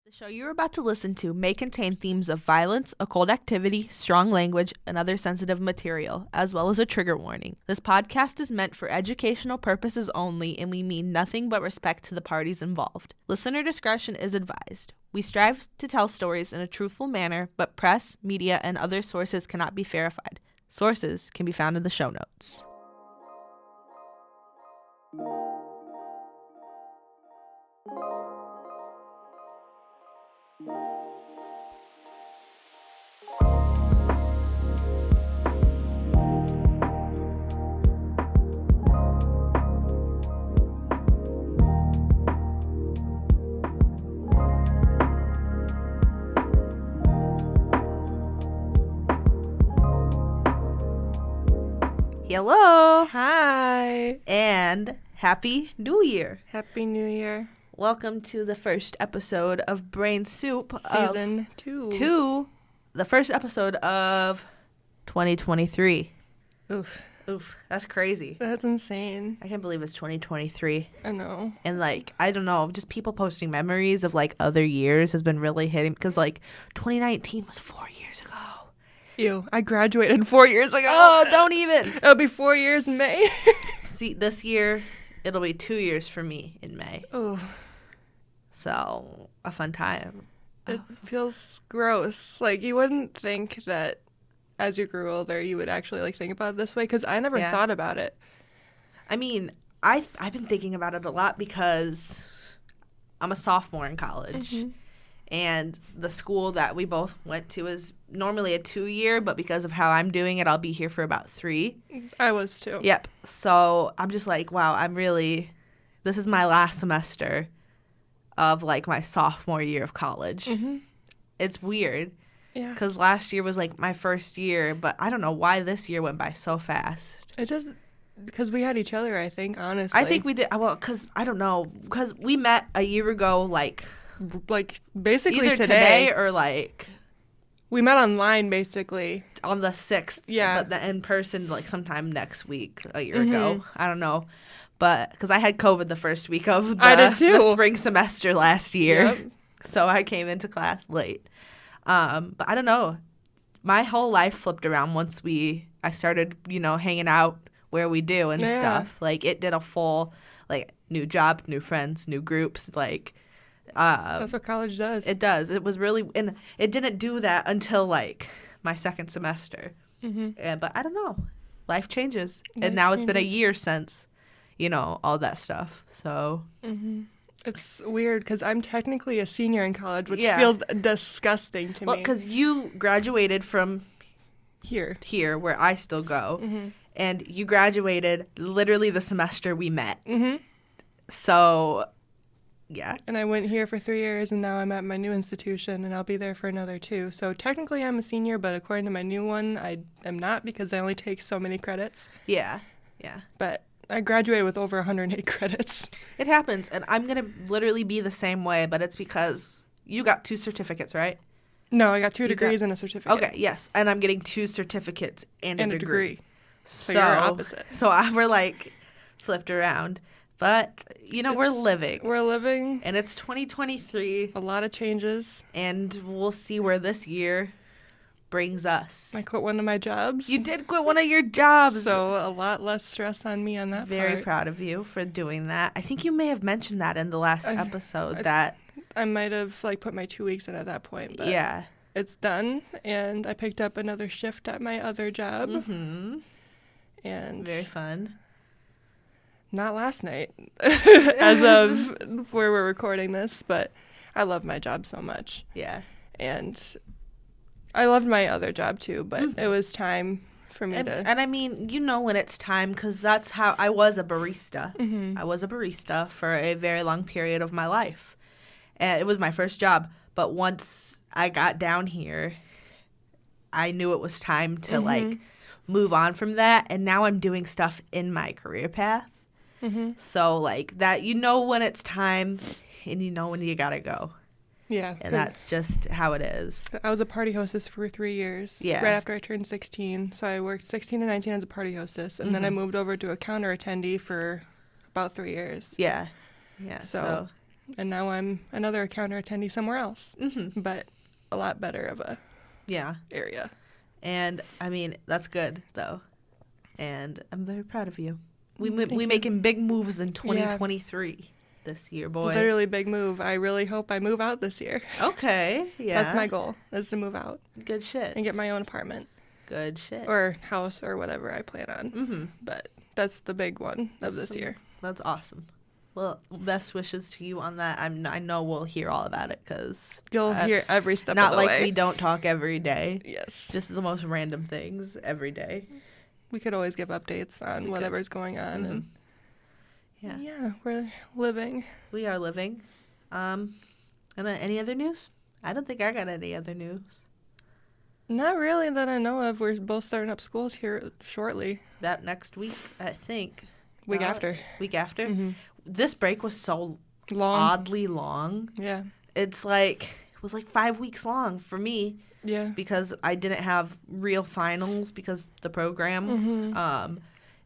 The show you're about to listen to may contain themes of violence, occult activity, strong language, and other sensitive material, as well as a trigger warning. This podcast is meant for educational purposes only, and we mean nothing but respect to the parties involved. Listener discretion is advised. We strive to tell stories in a truthful manner, but press, media, and other sources cannot be verified. Sources can be found in the show notes. Hello! Hi! And Happy New Year! Happy New Year. Welcome to the first episode of Brain Soup. Season 2. The first episode of 2023. Oof. That's crazy. That's insane. I can't believe it's 2023. I know. And, I don't know, just people posting memories of, other years has been really hitting, because, 2019 was 4 years ago. Ew, I graduated 4 years ago. Oh, don't even. It'll be 4 years in May. See, this year, it'll be 2 years for me in May. Oh. So, a fun time. It feels gross. You wouldn't think that as you grew older, you would actually, think about it this way, because I never thought about it. I mean, I've been thinking about it a lot because I'm a sophomore in college. Mm-hmm. And the school that we both went to is normally a 2-year, but because of how I'm doing it, I'll be here for about 3. I was too. Yep. So I'm just wow, this is my last semester of my sophomore year of college. Mm-hmm. It's weird. Yeah. Because last year was my first year, but I don't know why this year went by so fast. It just, because we had each other, I think, honestly. I think we did. Well, because I don't know. Because we met a year ago, basically either today or we met online basically on the 6th. Yeah, but the in person sometime next week, a year ago. I don't know, but because I had COVID the first week of I did too. The spring semester last year. Yep. So I came into class late. But I don't know, my whole life flipped around once I started hanging out where we do and stuff. It did a full new job, new friends, new groups. That's what college does. It does. It was really, and it didn't do that until my second semester. Mm-hmm. But I don't know. Life changes, and now it's been a year since, all that stuff. So it's weird because I'm technically a senior in college, which feels disgusting to me. Well, because you graduated from here where I still go, and you graduated literally the semester we met. Mm-hmm. So. Yeah. And I went here for 3 years, and now I'm at my new institution, and I'll be there for another 2. So technically I'm a senior, but according to my new one, I am not because I only take so many credits. Yeah. But I graduated with over 108 credits. It happens, and I'm going to literally be the same way, but it's because you got 2 certificates, right? No, I got 2 degrees and a certificate. Okay, yes, and I'm getting 2 certificates and a degree. So you're opposite. So we're flipped around. But, we're living. We're living. And it's 2023. A lot of changes. And we'll see where this year brings us. I quit one of my jobs. You did quit one of your jobs. So a lot less stress on me on that Very part. proud of you for doing that. I think you may have mentioned that in the last episode. I might have put my 2 weeks in at that point. But yeah. It's done. And I picked up another shift at my other job. Mm-hmm. And very fun. Not last night, as of where we're recording this, but I love my job so much. Yeah. And I loved my other job too, but it was time for me to... And I mean, when it's time, because that's how I was a barista. Mm-hmm. I was a barista for a very long period of my life. And it was my first job, but once I got down here, I knew it was time to, move on from that, and now I'm doing stuff in my career path. Mm-hmm. So, that, when it's time, and when you gotta go. Yeah. And that's just how it is. I was a party hostess for 3 years. Yeah. Right after I turned 16. So I worked 16 and 19 as a party hostess. And then I moved over to a counter attendee for about 3 years. Yeah. Yeah. So And now I'm another counter attendee somewhere else, but a lot better of a area. And, I mean, that's good, though. And I'm very proud of you. We making big moves in 2023 this year, boys. Literally big move. I really hope I move out this year. Okay, yeah. That's my goal, is to move out. Good shit. And get my own apartment. Good shit. Or house or whatever I plan on. But that's the big one of this year. That's awesome. Well, best wishes to you on that. I know we'll hear all about it because you'll hear every step of the way. Not like we don't talk every day. Yes. Just the most random things every day. We could always give updates on whatever's going on. And yeah, we're living. We are living. And any other news? I don't think I got any other news. Not really that I know of. We're both starting up schools here shortly. That next week, I think. Week after. Week after? This break was so oddly long. Yeah. It was like 5 weeks long for me. Yeah. Because I didn't have real finals because the program.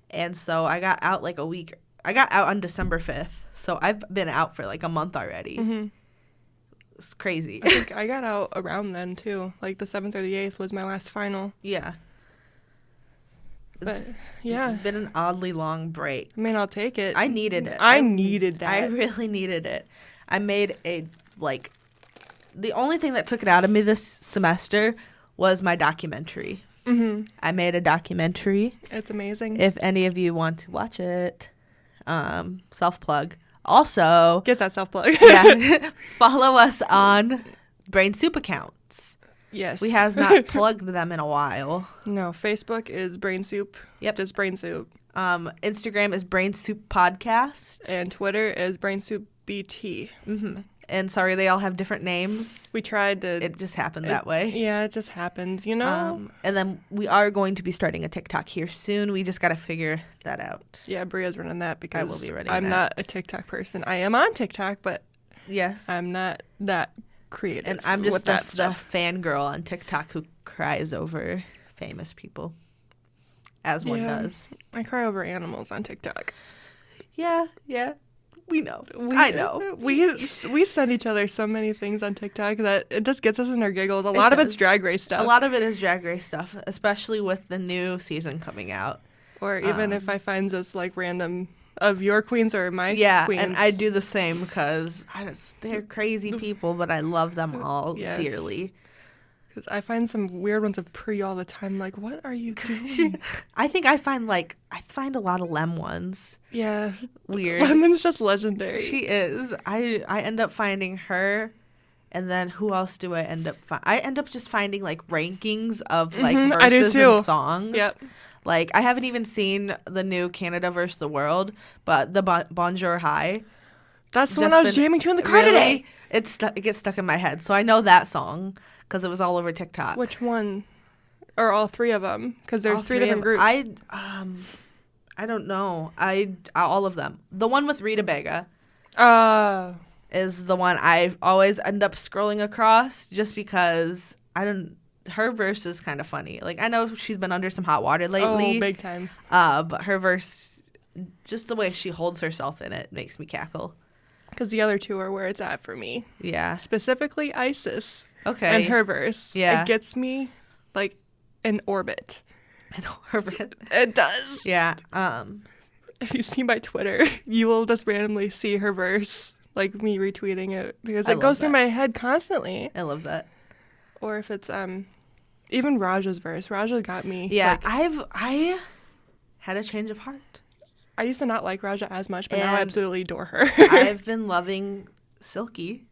And so I got out like a week. I got out on December 5th. So I've been out for like a month already. It's crazy. I think I got out around then too. Like the 7th or the 8th was my last final. Yeah. But yeah. It's been an oddly long break. I mean, I'll take it. I needed it. I needed that. I really needed it. I made the only thing that took it out of me this semester was my documentary. I made a documentary. It's amazing. If any of you want to watch it, self-plug. Also, get that self-plug. Follow us on Brain Soup accounts. Yes. We has not plugged them in a while. No, Facebook is Brain Soup. Yep. Just Brain Soup. Instagram is Brain Soup Podcast. And Twitter is Brain Soup BT. And sorry, they all have different names. We tried to... It just happened that way. Yeah, it just happens, you know? And then we are going to be starting a TikTok here soon. We just got to figure that out. Yeah, Bria's running that because I will be running I'm not a TikTok person. I am on TikTok, but yes, I'm not that creative. And I'm just the fangirl on TikTok who cries over famous people, as one does. I cry over animals on TikTok. Yeah. We know. I know. We send each other so many things on TikTok that it just gets us in our giggles. A lot of it's Drag Race stuff. A lot of it is Drag Race stuff, especially with the new season coming out. Or even if I find just like random of your queens or my queens. Yeah, and I do the same because they're crazy people, but I love them all dearly. Because I find some weird ones of Pri all the time. Like, what are you doing? I think I find a lot of Lem ones. Yeah. Weird. Lemon's just legendary. She is. I end up finding her, and then who else do I end up I end up just finding, like, rankings of, like, verses and songs. Yep. Like, I haven't even seen the new Canada vs. the World, but the Bonjour High. That's the one I was jamming to in the car today. It gets stuck in my head. So I know that song because it was all over TikTok. Which one? Or all three of them? Because there's three different groups. I don't know. All of them. The one with Rita Bega is the one I always end up scrolling across just because her verse is kind of funny. Like, I know she's been under some hot water lately. Oh, big time. But her verse, just the way she holds herself in it makes me cackle. Because the other two are where it's at for me. Yeah. Specifically Isis. Okay. And her verse. Yeah. It gets me, like, in orbit. In orbit. It does. Yeah. If you see my Twitter, you will just randomly see her verse, like me retweeting it, because it goes through my head constantly. I love that. Or if it's even Raja's verse. Raja got me. Yeah, I had a change of heart. I used to not like Raja as much, but now I absolutely adore her. I've been loving Silky.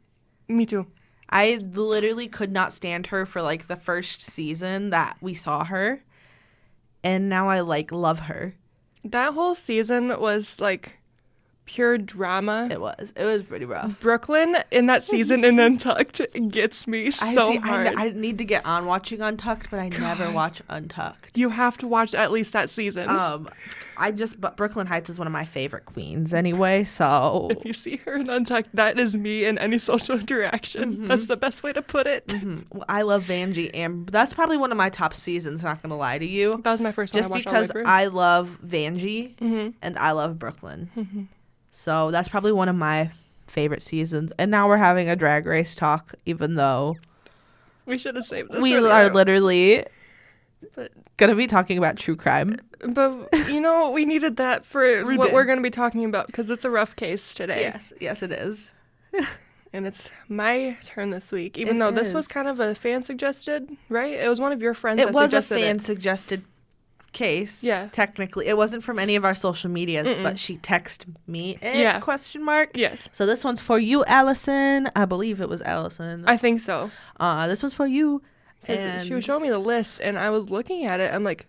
Me too. I literally could not stand her for, like, the first season that we saw her. And now I, like, love her. That whole season was, like, pure drama. It was pretty rough. Brooklyn in that season in Untucked gets me so hard. I need to get on watching Untucked, but I never watch Untucked. You have to watch at least that season. But Brooklyn Heights is one of my favorite queens anyway, so. If you see her in Untucked, that is me in any social interaction. Mm-hmm. That's the best way to put it. Mm-hmm. Well, I love Vanjie, and that's probably one of my top seasons, not going to lie to you. That was my first one I watched all the way through. Just because I love Vanjie and I love Brooklyn. Mm-hmm. So that's probably one of my favorite seasons. And now we're having a Drag Race talk, even though We should have saved this. we for the are end. literally But going to be talking about true crime. we needed that for We what did. we're going to be talking about because it's a rough case today. Yes, it is. And it's my turn this week, even It though this was is. kind of a fan suggested, right? It was one of your friends It that was a suggested fan it. suggested case. Yeah. Technically. It wasn't from any of our social medias, but she texted me it, Yeah. question mark. Yes, So this one's for you, Allison. I believe it was Allison. I think so. This one's for you. 'Cause And she was showing me the list, and I was looking at it. I'm like,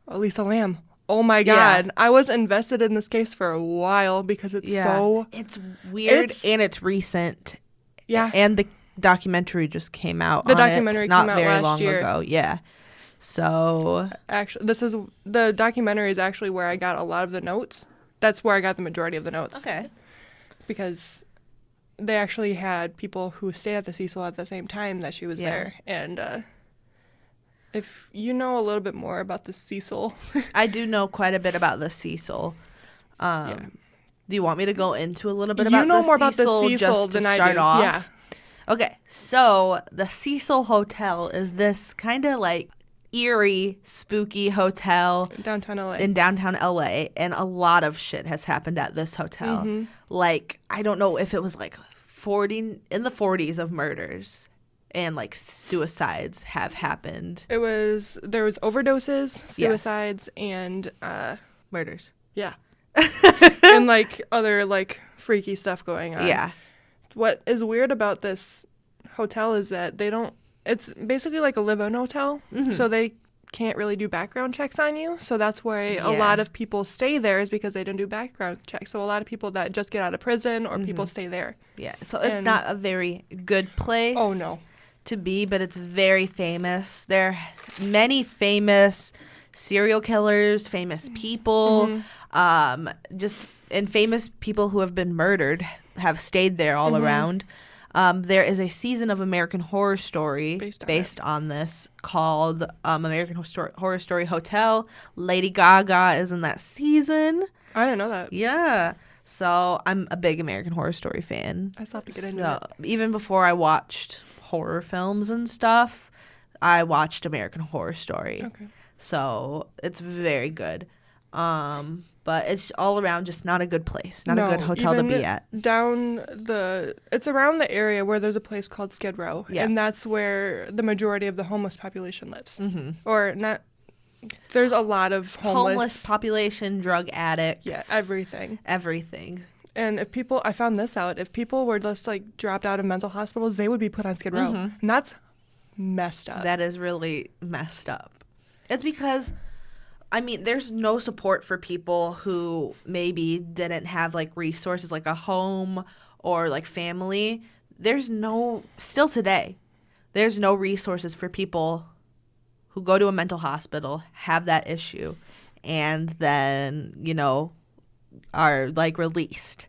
Elisa Lam. Oh my Yeah. God. I was invested in this case for a while because it's so. it's weird It's- and it's recent. Yeah. And the documentary just came out. The on documentary it not came out very last long year. ago. Yeah. So Actually, the documentary is actually where I got a lot of the notes. That's where I got the majority of the notes. okay. Because they actually had people who stayed at the Cecil at the same time that she was Yeah. there. And if you know a little bit more about the Cecil, I do know quite a bit about the Cecil. Yeah. Do you want me to go into a little bit you about know the more about the Cecil Cecil just to than I start do. off? Yeah. Okay, so the Cecil Hotel is this kind of like eerie, spooky hotel Downtown LA. in downtown LA, and a lot of shit has happened at this hotel. Mm-hmm. Like, I don't know if it was like 40s of murders and like suicides have happened. There was overdoses, suicides, and Murders. yeah, and like other like freaky stuff going on. Yeah. What is weird about this hotel is that they don't. It's basically like a live-in hotel, so they can't really do background checks on you. So that's why a Yeah. lot of people stay there is because they don't do background checks. So a lot of people that just get out of prison or people stay there. Yeah. So it's And- not a very good place. Oh, no. To be, but it's very famous. There are many famous serial killers, famous people, just and famous people who have been murdered have stayed there all around. There is a season of American Horror Story Based on this called American Horror Story Hotel. Lady Gaga is in that season. I didn't know that. Yeah. So I'm a big American Horror Story fan. I still have to get into So even before I watched horror films and stuff, I watched American Horror Story. it. Okay. So it's very good. But it's all around just not a good place, not a good hotel to be at. It's around the area where there's a place called Skid Row, Yeah. and that's where the majority of the homeless population lives. Or not. There's a lot of Homeless population, drug addicts. Yeah, everything. Everything. And I found this out, if people were just like dropped out of mental hospitals, they would be put on Skid Row. And that's messed up. That is really messed up. It's because, I mean, there's no support for people who maybe didn't have like resources like a home or like family. Still today, there's no resources for people who go to a mental hospital, have that issue, and then, are like released.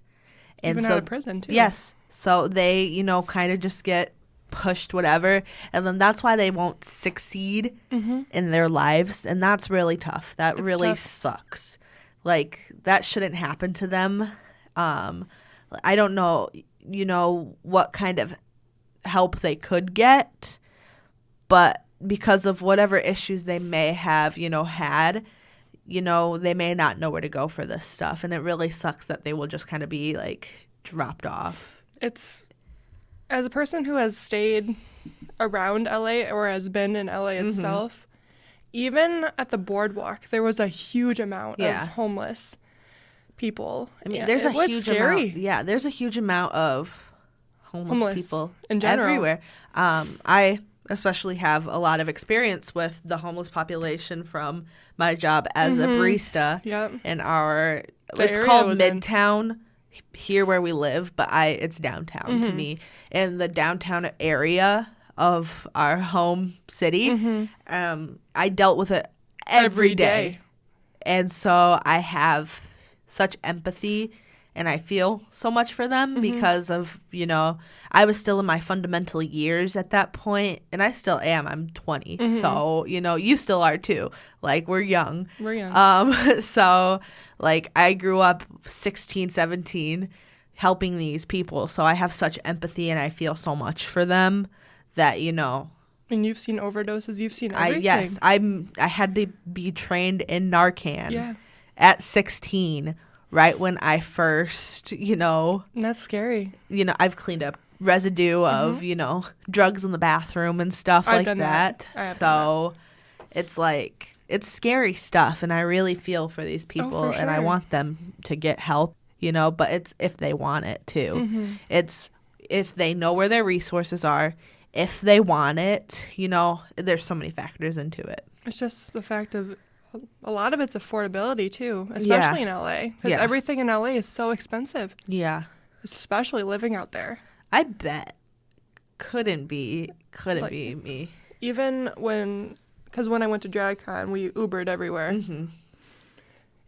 Even out of prison, too. Yes. So they, kind of just get pushed, whatever. And then that's why they won't succeed in their lives. And that's really tough. That really tough. sucks. Like, that shouldn't happen to them. I don't know, what kind of help they could get. But because of whatever issues they may have, had, they may not know where to go for this stuff. And it really sucks that they will just kind of be, like, dropped off. It's, as a person who has stayed around LA or has been in LA itself, even at the boardwalk, there was a huge amount of homeless people. I mean, Yeah, there's it a was huge scary. amount. Yeah, there's a huge amount of homeless people in general. everywhere. I especially have a lot of experience with the homeless population from my job as a barista. Yep. In The it's area called was in. Midtown here where we live, but it's downtown to me. In the downtown area of our home city, I dealt with it every day. And so I have such empathy and I feel so much for them because of, I was still in my fundamental years at that point, and I still am. I'm 20. So, you still are too. Like, we're young. We're young. So, like, I grew up 16, 17, helping these people. So I have such empathy and I feel so much for them that, you know. And you've seen overdoses. You've seen everything. I had to be trained in Narcan at 16, right when I first, you know. And that's scary. You know, I've cleaned up residue of, you know, drugs in the bathroom and stuff like that. So it's like, it's scary stuff. And I really feel for these people and I want them to get help, you know, but it's if they want it too. It's if they know where their resources are. If they want it, you know, there's so many factors into it. It's just the fact of a lot of it's affordability too, especially in LA, because everything in LA is so expensive. Yeah. Especially living out there. I bet. Couldn't be me. Even because when I went to DragCon, we Ubered everywhere.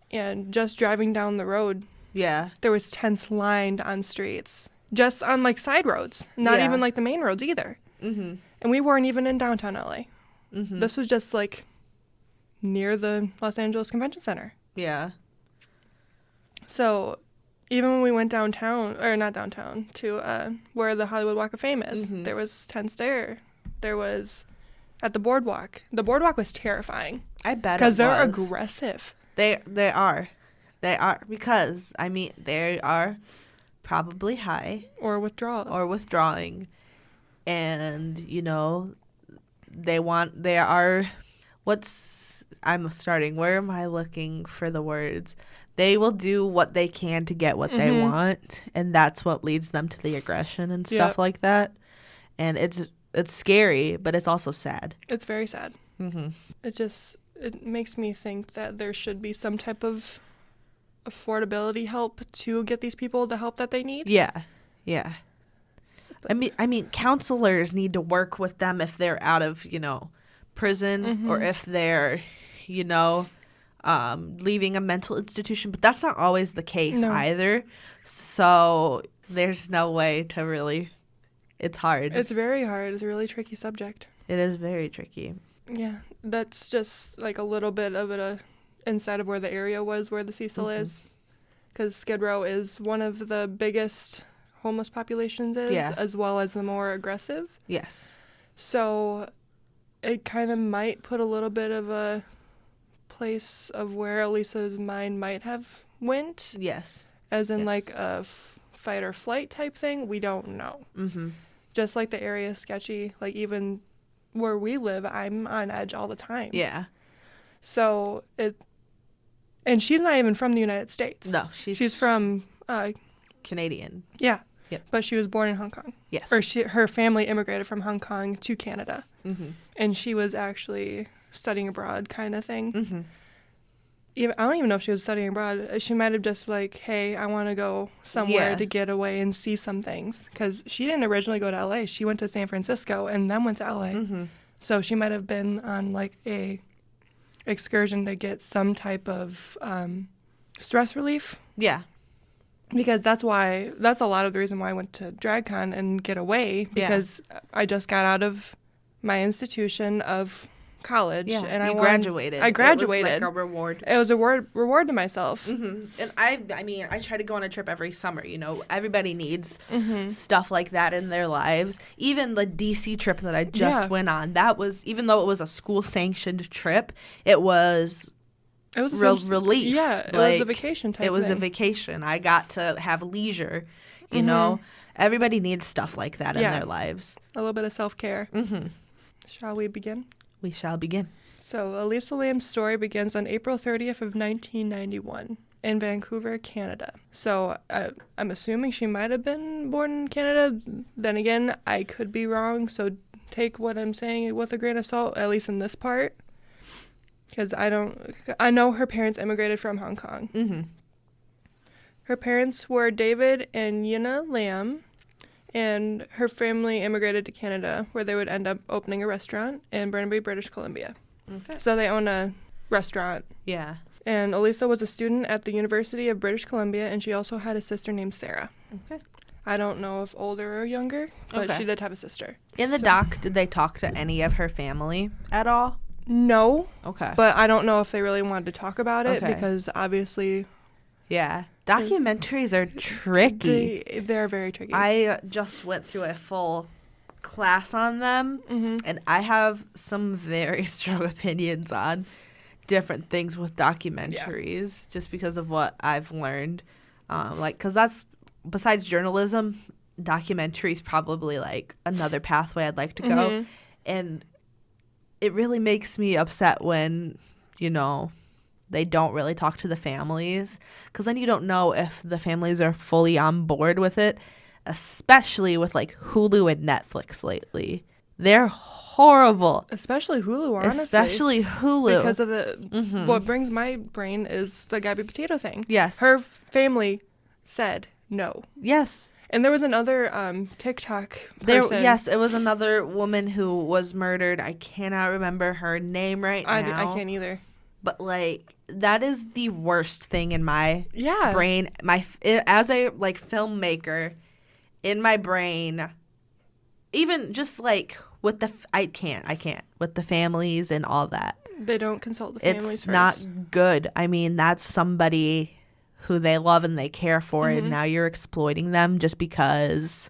And just driving down the road, there was tents lined on streets, just on like side roads, not even like the main roads either. And we weren't even in downtown LA. This was just like near the Los Angeles Convention Center. Yeah. So even when we went downtown, or not downtown, to where the Hollywood Walk of Fame is, there was tents there. There was at the boardwalk. The boardwalk was terrifying. I bet because they're aggressive. They are because I mean they are probably high or withdrawing. And, you know, where am I looking for the words? They will do what they can to get what they want, and that's what leads them to the aggression and stuff like that. And it's scary, but it's also sad. It's very sad. It makes me think that there should be some type of affordability help to get these people the help that they need. Yeah. I mean, counselors need to work with them if they're out of, you know, prison or if they're, you know, leaving a mental institution. But that's not always the case either. So there's no way to really. It's hard. It's very hard. It's a really tricky subject. It is very tricky. Yeah, that's just like a little bit of it inside of where the area was where the Cecil is. Because Skid Row is one of the biggest homeless populations as well as the more aggressive. Yes. So it kind of might put a little bit of a place of where Elisa's mind might have went. Yes. As in like a fight or flight type thing. We don't know. Just like the area is sketchy. Like even where we live, I'm on edge all the time. Yeah. So and she's not even from the United States. No, she's from Canadian. Yeah. Yep. But she was born in Hong Kong. Yes. Or her family immigrated from Hong Kong to Canada. And she was actually studying abroad kind of thing. I don't even know if she was studying abroad. She might have just like, hey, I want to go somewhere to get away and see some things. Because she didn't originally go to L.A. She went to San Francisco and then went to L.A. So she might have been on like a excursion to get some type of stress relief. Yeah. Because that's a lot of the reason why I went to DragCon and get away, because I just got out of my institution of college. Yeah, and I graduated. I graduated. It was like a reward. It was a reward to myself. And I mean, I try to go on a trip every summer. You know, everybody needs stuff like that in their lives. Even the DC trip that I just went on, that was, even though it was a school-sanctioned trip, it was relief. Yeah, it was a vacation type thing. It was a vacation. I got to have leisure, you know. Everybody needs stuff like that in their lives. A little bit of self-care. Shall we begin? We shall begin. So, Elisa Lam's story begins on April 30th of 1991 in Vancouver, Canada. So, I'm assuming she might have been born in Canada. Then again, I could be wrong, so take what I'm saying with a grain of salt, at least in this part. Because I know her parents immigrated from Hong Kong. Her parents were David and Elisa Lam, and her family immigrated to Canada, where they would end up opening a restaurant in Burnaby, British Columbia. Okay. So they own a restaurant. Yeah. And Elisa was a student at the University of British Columbia, and she also had a sister named Sarah. Okay. I don't know if older or younger, but she did have a sister. In the doc, did they talk to any of her family at all? No. Okay. But I don't know if they really wanted to talk about it because obviously... Yeah. Documentaries are tricky. They're very tricky. I just went through a full class on them, and I have some very strong opinions on different things with documentaries just because of what I've learned. Because that's, besides journalism, documentaries probably like another pathway I'd like to go. And it really makes me upset when, they don't really talk to the families, because then you don't know if the families are fully on board with it, especially with like Hulu and Netflix lately. They're horrible. Especially Hulu, honestly. Especially Hulu. Because of what brings my brain is the Gabby Potato thing. Yes. Her family said no. Yes. And there was another TikTok person. Yes, it was another woman who was murdered. I cannot remember her name right now. I can't either. But, like, that is the worst thing in my Yeah. brain. As a, like, filmmaker, in my brain, even just, like, with the... I can't. With the families and all that. They don't consult the families it's first. Not good. I mean, that's somebody who they love and they care for, and now you're exploiting them just because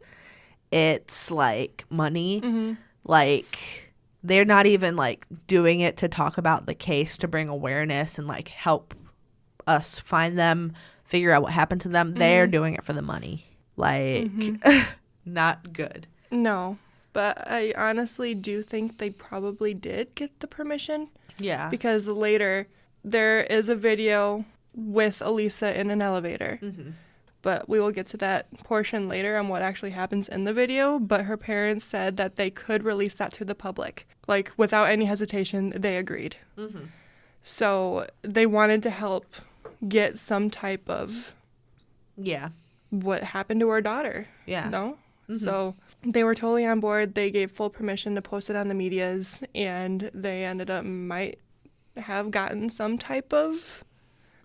it's, like, money. Like... They're not even, like, doing it to talk about the case, to bring awareness and, like, help us find them, figure out what happened to them. They're doing it for the money. Like, not good. No, but I honestly do think they probably did get the permission. Yeah. Because later, there is a video with Elisa in an elevator. But we will get to that portion later on what actually happens in the video. But her parents said that they could release that to the public. Like, without any hesitation, they agreed. So they wanted to help get some type of... Yeah. What happened to her daughter. Yeah. No? So they were totally on board. They gave full permission to post it on the medias. And they ended up might have gotten some type of...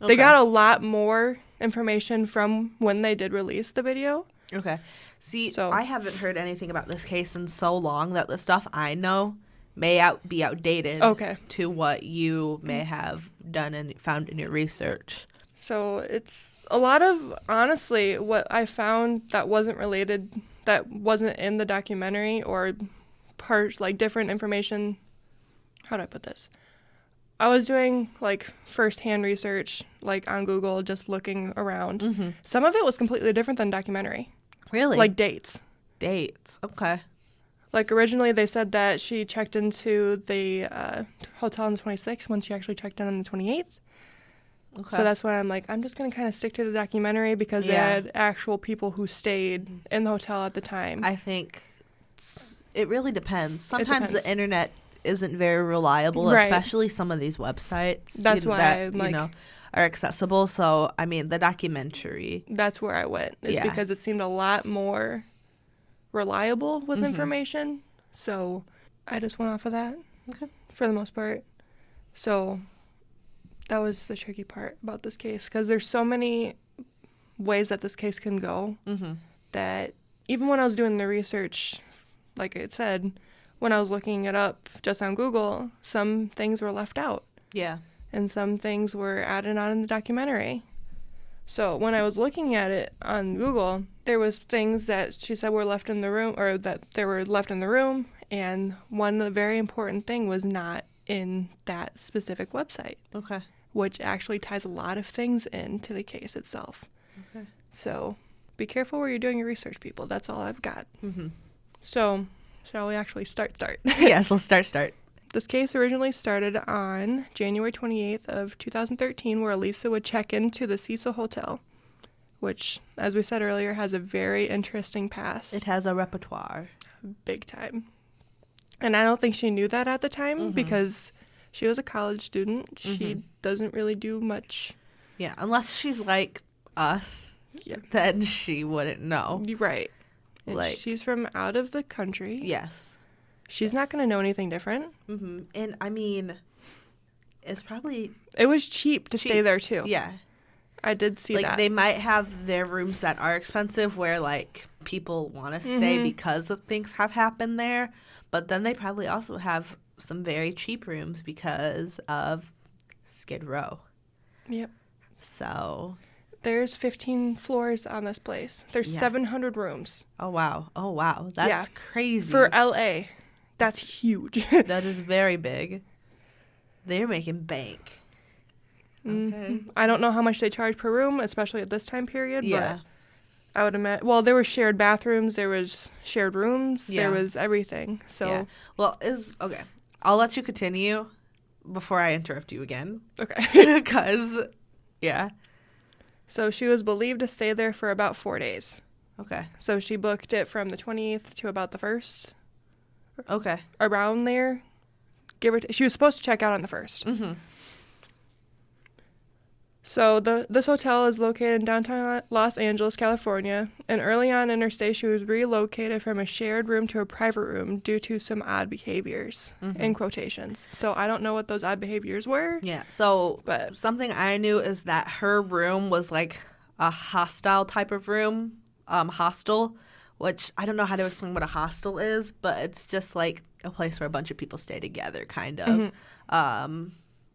Okay. They got a lot more information from when they did release the video. Okay. See, I haven't heard anything about this case in so long that the stuff I know may be outdated to what you may have done and found in your research. So it's a lot of, honestly, what I found that wasn't related, that wasn't in the documentary, or like different information. How do I put this? I was doing, like, first-hand research, like, on Google, just looking around. Some of it was completely different than documentary. Really? Like, dates. Dates. Okay. Like, originally they said that she checked into the hotel on the 26th when she actually checked in on the 28th. Okay. So that's why I'm like, I'm just going to kind of stick to the documentary because they had actual people who stayed in the hotel at the time. I think it really depends. Sometimes the internet isn't very reliable, especially some of these websites that's why that are accessible. So I mean, the documentary, that's where I went, because it seemed a lot more reliable with information. So I just went off of that for the most part. So that was the tricky part about this case, because there's so many ways that this case can go that even when I was doing the research, like I said, when I was looking it up just on Google, some things were left out. Yeah. And some things were added on in the documentary. So when I was looking at it on Google, there was things that she said were left in the room, or that they were left in the room, and one very important thing was not in that specific website. Okay. Which actually ties a lot of things into the case itself. Okay. So be careful where you're doing your research, people. That's all I've got. So... shall we actually start? Yes, let's start. This case originally started on January 28th of 2013, where Elisa would check into the Cecil Hotel, which, as we said earlier, has a very interesting past. It has a repertoire. Big time. And I don't think she knew that at the time because she was a college student. She doesn't really do much. Yeah, unless she's like us, then she wouldn't know. Right. And she's from out of the country. Yes. She's not going to know anything different. And, I mean, it's probably... It was cheap to stay there, too. Yeah. I did see that. Like, they might have their rooms that are expensive where, like, people want to stay because of things have happened there. But then they probably also have some very cheap rooms because of Skid Row. Yep. So... There's 15 floors on this place. There's 700 rooms. Oh, wow. Oh, wow. That's crazy. For LA, that's huge. That is very big. They're making bank. Okay. I don't know how much they charge per room, especially at this time period, Yeah. but I would imagine, well, there were shared bathrooms, there was shared rooms, there was everything. So, yeah. Well, okay. I'll let you continue before I interrupt you again. Okay. Because, yeah. So she was believed to stay there for about 4 days. Okay. So she booked it from the 20th to about the 1st. Okay. Around there. She was supposed to check out on the 1st. Mm-hmm. So this hotel is located in downtown Los Angeles, California, and early on in her stay, she was relocated from a shared room to a private room due to some odd behaviors, in quotations. So I don't know what those odd behaviors were. Yeah, so but something I knew is that her room was like a hostile type of room, hostel, which I don't know how to explain what a hostel is, but it's just like a place where a bunch of people stay together, kind of.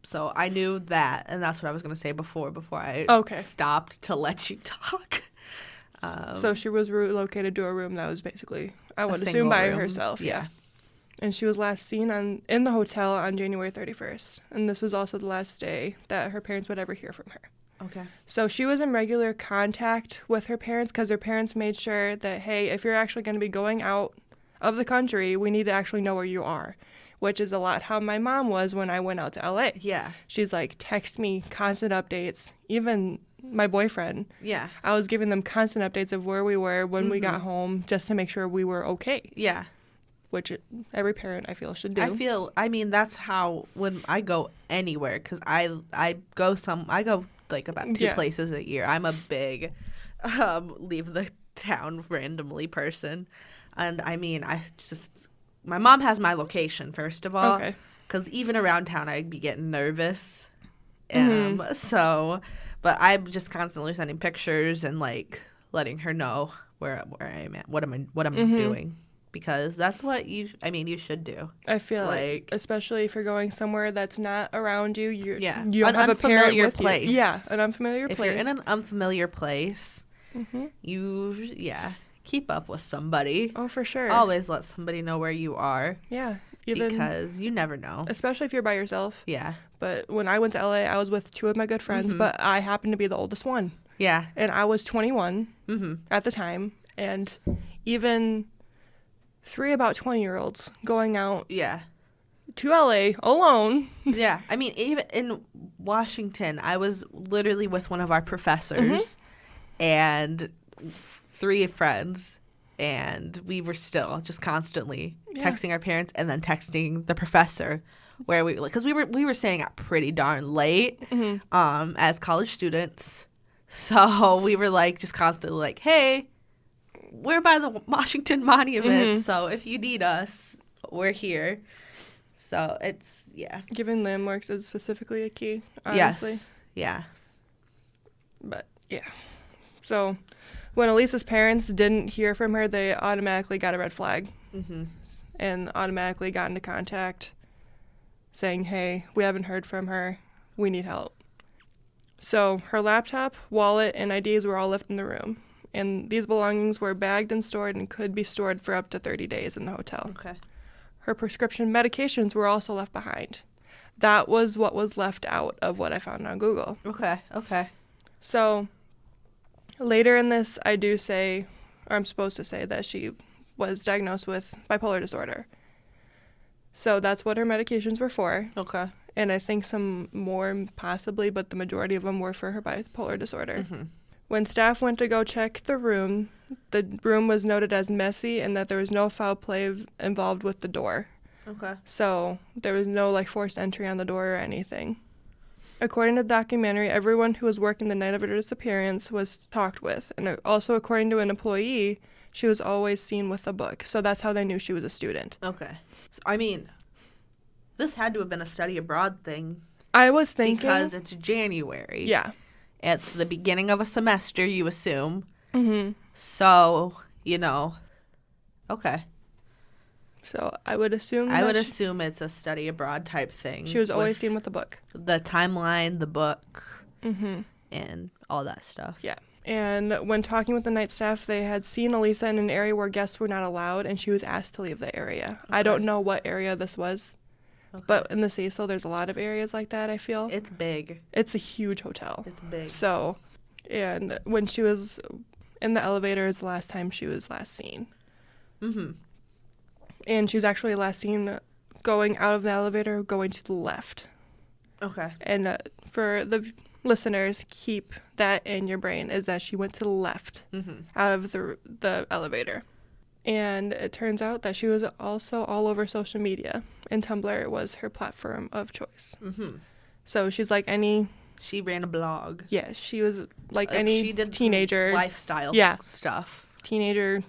So I knew that, and that's what I was going to say before I stopped to let you talk. So she was relocated to a room that was basically, I would assume, by herself. Yeah. And she was last seen in the hotel on January 31st. And this was also the last day that her parents would ever hear from her. Okay. So she was in regular contact with her parents because her parents made sure that, hey, if you're actually going to be going out of the country, we need to actually know where you are. Which is a lot how my mom was when I went out to LA. Yeah. She's like, text me constant updates. Even my boyfriend. Yeah. I was giving them constant updates of where we were when we got home just to make sure we were okay. Yeah. Which every parent, I feel, should do. I mean, that's how when I go anywhere, because I go like about 2 places a year. I'm a big leave the town randomly person. And I mean, my mom has my location, first of all. Okay. Because even around town, I'd be getting nervous. So, but I'm just constantly sending pictures and, like, letting her know where I'm at, what I'm doing. Because that's what you should do. I feel like, especially if you're going somewhere that's not around you, you don't have a parent with place. You. Yeah, an unfamiliar place. If you're in an unfamiliar place, keep up with somebody. Oh, for sure. Always let somebody know where you are. Yeah. Because you never know. Especially if you're by yourself. Yeah. But when I went to LA, I was with 2 of my good friends, but I happened to be the oldest one. Yeah. And I was 21 at the time. And even 3 about 20-year-olds going out to LA alone. Yeah. I mean, even in Washington, I was literally with one of our professors and 3 friends, and we were still just constantly texting our parents and then texting the professor because we were staying out pretty darn late as college students. So we were like just constantly like, hey, we're by the Washington Monument, so if you need us, we're here. So it's giving landmarks is specifically a key, honestly. Yes. Yeah. But so when Elisa's parents didn't hear from her, they automatically got a red flag and automatically got into contact saying, hey, we haven't heard from her. We need help. So her laptop, wallet, and IDs were all left in the room. And these belongings were bagged and stored and could be stored for up to 30 days in the hotel. Okay. Her prescription medications were also left behind. That was what was left out of what I found on Google. Okay. So later in this, I do say, or I'm supposed to say, that she was diagnosed with bipolar disorder. So that's what her medications were for. Okay. And I think some more possibly, but the majority of them were for her bipolar disorder. When staff went to go check the room was noted as messy and that there was no foul play involved with the door. Okay. So there was no forced entry on the door or anything. According to the documentary, everyone who was working the night of her disappearance was talked with. And also, according to an employee, she was always seen with a book. So that's how they knew she was a student. Okay. So, I mean, this had to have been a study abroad thing. I was thinking. Because it's January. Yeah. It's the beginning of a semester, you assume. So, okay. So I would assume it's a study abroad type thing. She was always seen with a book. The timeline, the book. and all that stuff. Yeah. And when talking with the night staff, they had seen Elisa in an area where guests were not allowed, and she was asked to leave the area. Okay. I don't know what area this was, but in the Cecil, there's a lot of areas like that, I feel. It's big. It's a huge hotel. It's big. So, and when she was in the elevator is the last time she was last seen. Mm-hmm. And she was actually last seen going out of the elevator, going to the left. Okay. And for the listeners, keep that in your brain, is that she went to the left out of the elevator. And it turns out that she was also all over social media, and Tumblr was her platform of choice. Mm-hmm. So she's like any... She ran a blog. Yeah, she was like any she did teenager. Lifestyle stuff. Teenager,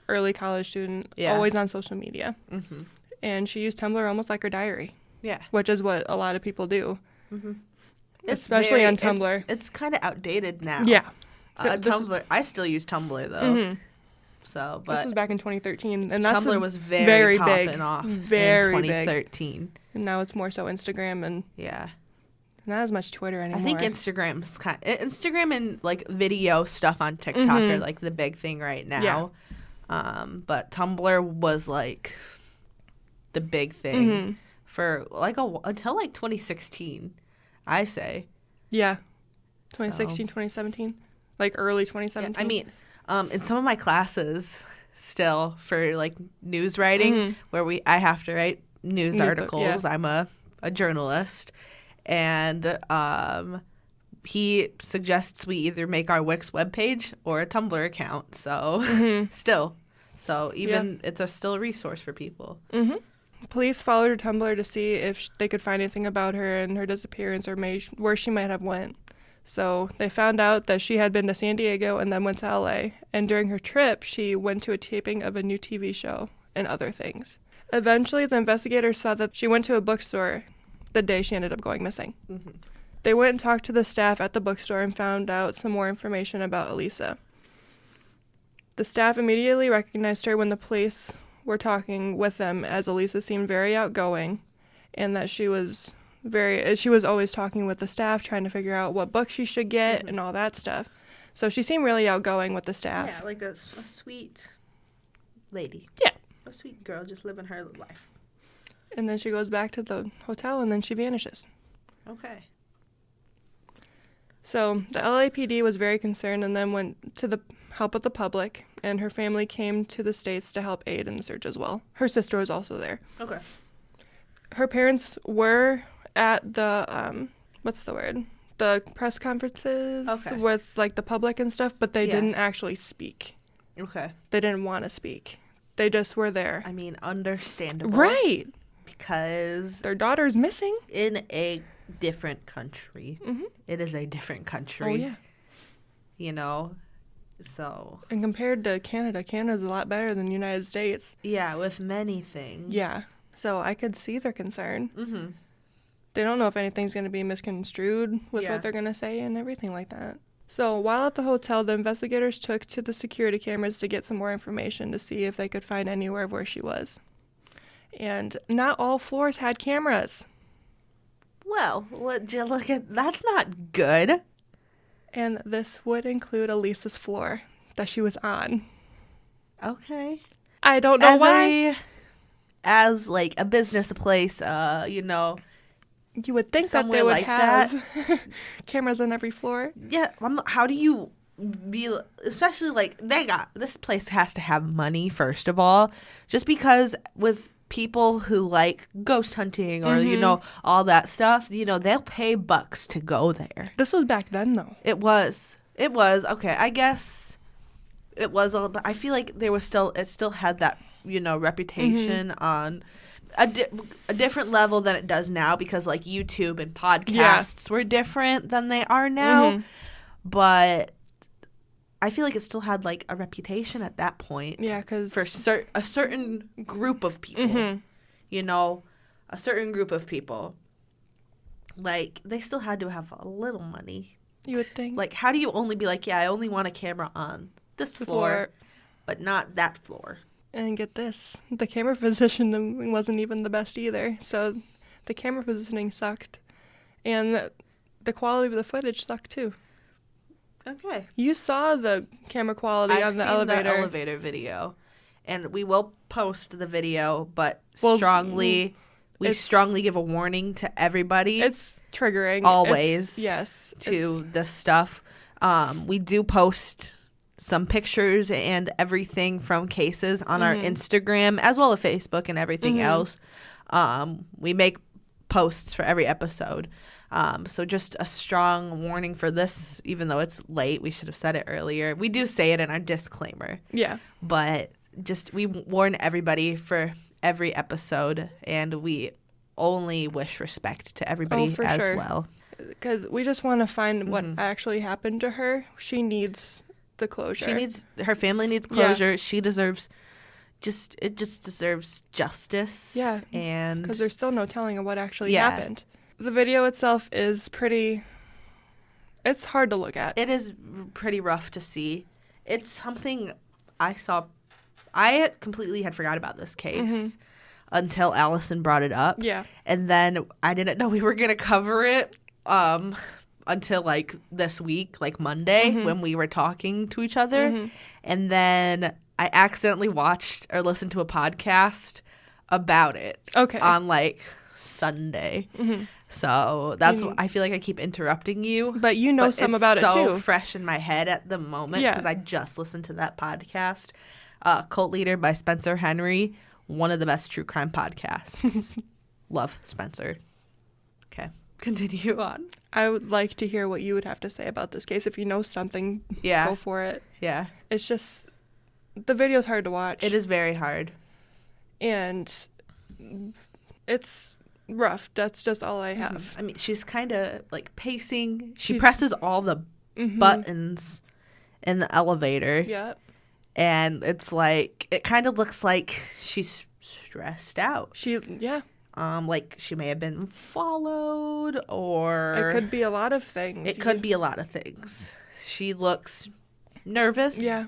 early college student, always on social media. Mm-hmm. And she used Tumblr almost like her diary. Yeah. Which is what a lot of people do. Mm-hmm. Especially on Tumblr. It's kind of outdated now. Yeah. Tumblr. I still use Tumblr, though. Mm-hmm. So, but this was back in 2013. And that's Tumblr was very popping big, off very in 2013. Big. And now it's more so Instagram and... Yeah. Not as much Twitter anymore. I think Instagram and like video stuff on TikTok are like the big thing right now. Yeah. But Tumblr was like the big thing for like until like 2016, I say. Yeah. 2016, 2017. Like early 2017. Yeah, I mean, in some of my classes still for like news writing where I have to write news articles. Yeah. I'm a journalist. And he suggests we either make our Wix webpage or a Tumblr account. So So even it's still a resource for people. Mm-hmm. Police followed her Tumblr to see if they could find anything about her and her disappearance or where she might have went. So they found out that she had been to San Diego and then went to LA. And during her trip, she went to a taping of a new TV show and other things. Eventually, the investigators saw that she went to a bookstore the day she ended up going missing. Mm-hmm. They went and talked to the staff at the bookstore and found out some more information about Elisa. The staff immediately recognized her when the police were talking with them, as Elisa seemed very outgoing and that she was always talking with the staff, trying to figure out what book she should get and all that stuff. So she seemed really outgoing with the staff. Yeah, like a sweet lady. Yeah. A sweet girl just living her life. And then she goes back to the hotel, and then she vanishes. Okay. So the LAPD was very concerned and then went to the help of the public, and her family came to the States to help aid in the search as well. Her sister was also there. Okay. Her parents were at the, the press conferences with, like, the public and stuff, but they didn't actually speak. Okay. They didn't want to speak. They just were there. I mean, understandable. Right. Because their daughter's missing in a different country. Mm-hmm. It is a different country. Oh, yeah. You know, so. And compared to Canada's a lot better than the United States. Yeah, with many things. Yeah. So I could see their concern. Mm-hmm. They don't know if anything's going to be misconstrued with what they're going to say and everything like that. So while at the hotel, the investigators took to the security cameras to get some more information to see if they could find anywhere where she was. And not all floors had cameras. Well, would you look at... That's not good. And this would include Elisa's floor that she was on. Okay. I don't know why. As, like, a business place, you know... You would think that they would like have cameras on every floor. Yeah. How do you be... Especially, like, this place has to have money, first of all. Just because with... people who like ghost hunting or, you know, all that stuff, you know, they'll pay bucks to go there. This was back then, though. It was. Okay, I guess it was a little bit. I feel like it still had that, you know, reputation on a different level than it does now because, like, YouTube and podcasts were different than they are now. But I feel like it still had, like, a reputation at that point. Yeah, because... For a certain group of people. You know, a certain group of people. Like, they still had to have a little money. You would think. Like, how do you only be like, yeah, I only want a camera on this floor, but not that floor? And get this. The camera position wasn't even the best either. So, the camera positioning sucked. And the quality of the footage sucked, too. Okay. You saw the camera quality on the elevator. The elevator video. And we will post the video, but we strongly give a warning to everybody. It's triggering. Always. Yes. To this stuff. We do post some pictures and everything from cases on our Instagram, as well as Facebook and everything else. We make posts for every episode. So just a strong warning for this, even though it's late. We should have said it earlier. We do say it in our disclaimer. Yeah. But just we warn everybody for every episode, and we only wish respect to everybody as well. Because we just want to find what actually happened to her. She needs the closure. Her family needs closure. Yeah. She deserves it deserves justice. Yeah. And because there's still no telling of what actually happened. The video itself is it's hard to look at. It is pretty rough to see. It's something I saw. I completely had forgot about this case until Allison brought it up. Yeah. And then I didn't know we were going to cover it until like this week, like Monday, when we were talking to each other. And then I accidentally watched or listened to a podcast about it on like Sunday. So that's why I feel like I keep interrupting you. But you know some about it too. It's so fresh in my head at the moment because I just listened to that podcast. Cult Leader by Spencer Henry, one of the best true crime podcasts. Love Spencer. Okay, continue on. I would like to hear what you would have to say about this case. If you know something, go for it. Yeah. It's just, the video's hard to watch. It is very hard. And it's rough. That's just all I have. I mean, she's kind of like pacing. She presses all the buttons in the elevator. Yeah. And it's like, it kind of looks like she's stressed out. Like she may have been followed, or it could be a lot of things. It could be a lot of things. She looks nervous. Yeah.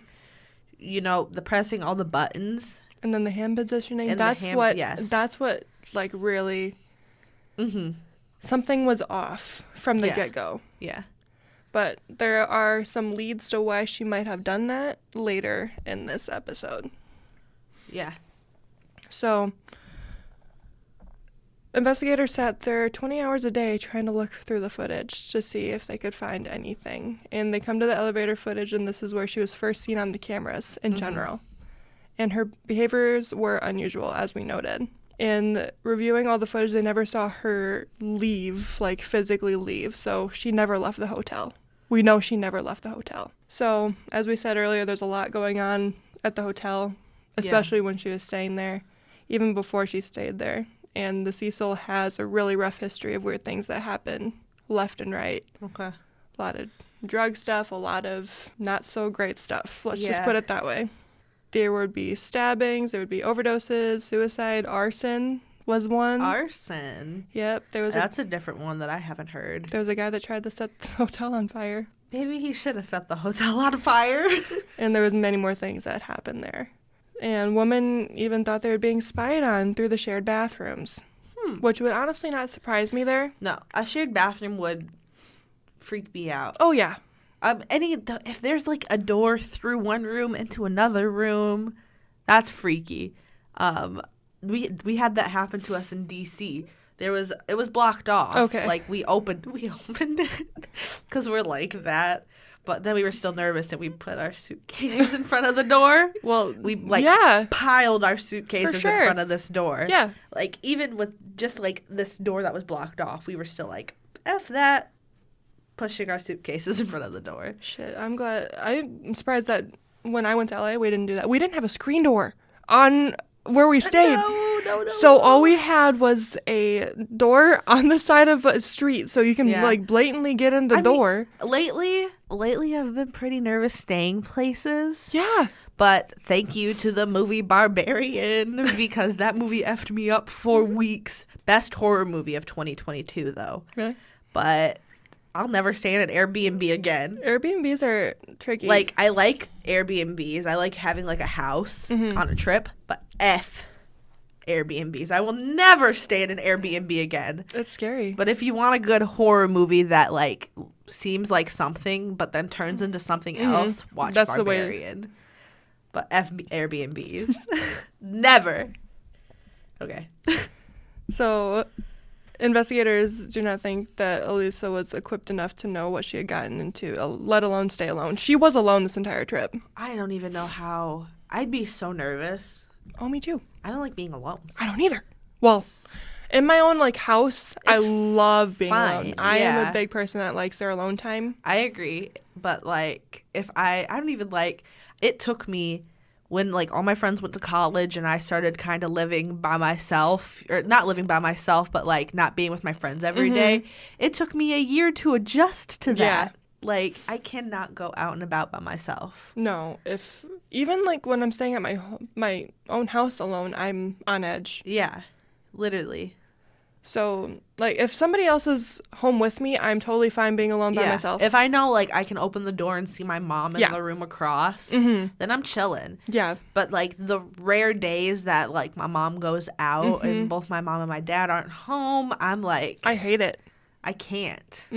You know, the pressing all the buttons. And then the hand positioning. And that's what like really something was off from the get-go. Yeah. But there are some leads to why she might have done that later in this episode. Yeah. So, investigators sat there 20 hours a day trying to look through the footage to see if they could find anything. And they come to the elevator footage, and this is where she was first seen on the cameras in general. And her behaviors were unusual, as we noted. In reviewing all the footage, they never saw her leave, like physically leave. So she never left the hotel. We know she never left the hotel. So, as we said earlier, there's a lot going on at the hotel, especially when she was staying there, even before she stayed there. And the Cecil has a really rough history of weird things that happen left and right. Okay. A lot of drug stuff, a lot of not so great stuff. Let's just put it that way. There would be stabbings, there would be overdoses, suicide, arson was one. Arson? Yep. That's a different one that I haven't heard. There was a guy that tried to set the hotel on fire. Maybe he should have set the hotel on fire. And there was many more things that happened there. And women even thought they were being spied on through the shared bathrooms, which would honestly not surprise me there. No, a shared bathroom would freak me out. Oh, yeah. If there's like a door through one room into another room, that's freaky. We had that happen to us in DC. It was blocked off. Okay. Like we opened it because we're like that. But then we were still nervous and we put our suitcases in front of the door. Well, we piled our suitcases in front of this door. Yeah. Like even with just like this door that was blocked off, we were still like, F that. Pushing our suitcases in front of the door. Shit, I'm surprised that when I went to LA, we didn't do that. We didn't have a screen door on where we stayed. No. So all we had was a door on the side of a street, so you can like blatantly get in the door. Lately I've been pretty nervous staying places. Yeah. But thank you to the movie Barbarian because that movie effed me up for weeks. Best horror movie of 2022 though. Really? But I'll never stay in an Airbnb again. Airbnbs are tricky. Like, I like Airbnbs. I like having, like, a house on a trip. But F Airbnbs. I will never stay in an Airbnb again. It's scary. But if you want a good horror movie that like seems like something but then turns into something else, watch That's Barbarian. But Airbnbs. Never. Okay. So, investigators do not think that Elisa was equipped enough to know what she had gotten into, let alone stay alone. She was alone this entire trip. I don't even know how. I'd be so nervous. Oh, me too. I don't like being alone. I don't either. Well, in my own like house, I love being alone. I am a big person that likes their alone time. I agree. But like, if I don't even like, it took me when like all my friends went to college and I started kind of living by myself, or not living by myself, but like not being with my friends every day. It took me a year to adjust to that. Yeah. Like, I cannot go out and about by myself. No, even like when I'm staying at my own house alone, I'm on edge. Yeah, literally. So, like, if somebody else is home with me, I'm totally fine being alone by myself. If I know, like, I can open the door and see my mom in the room across, then I'm chilling. Yeah. But, like, the rare days that, like, my mom goes out and both my mom and my dad aren't home, I'm like... I hate it. I can't.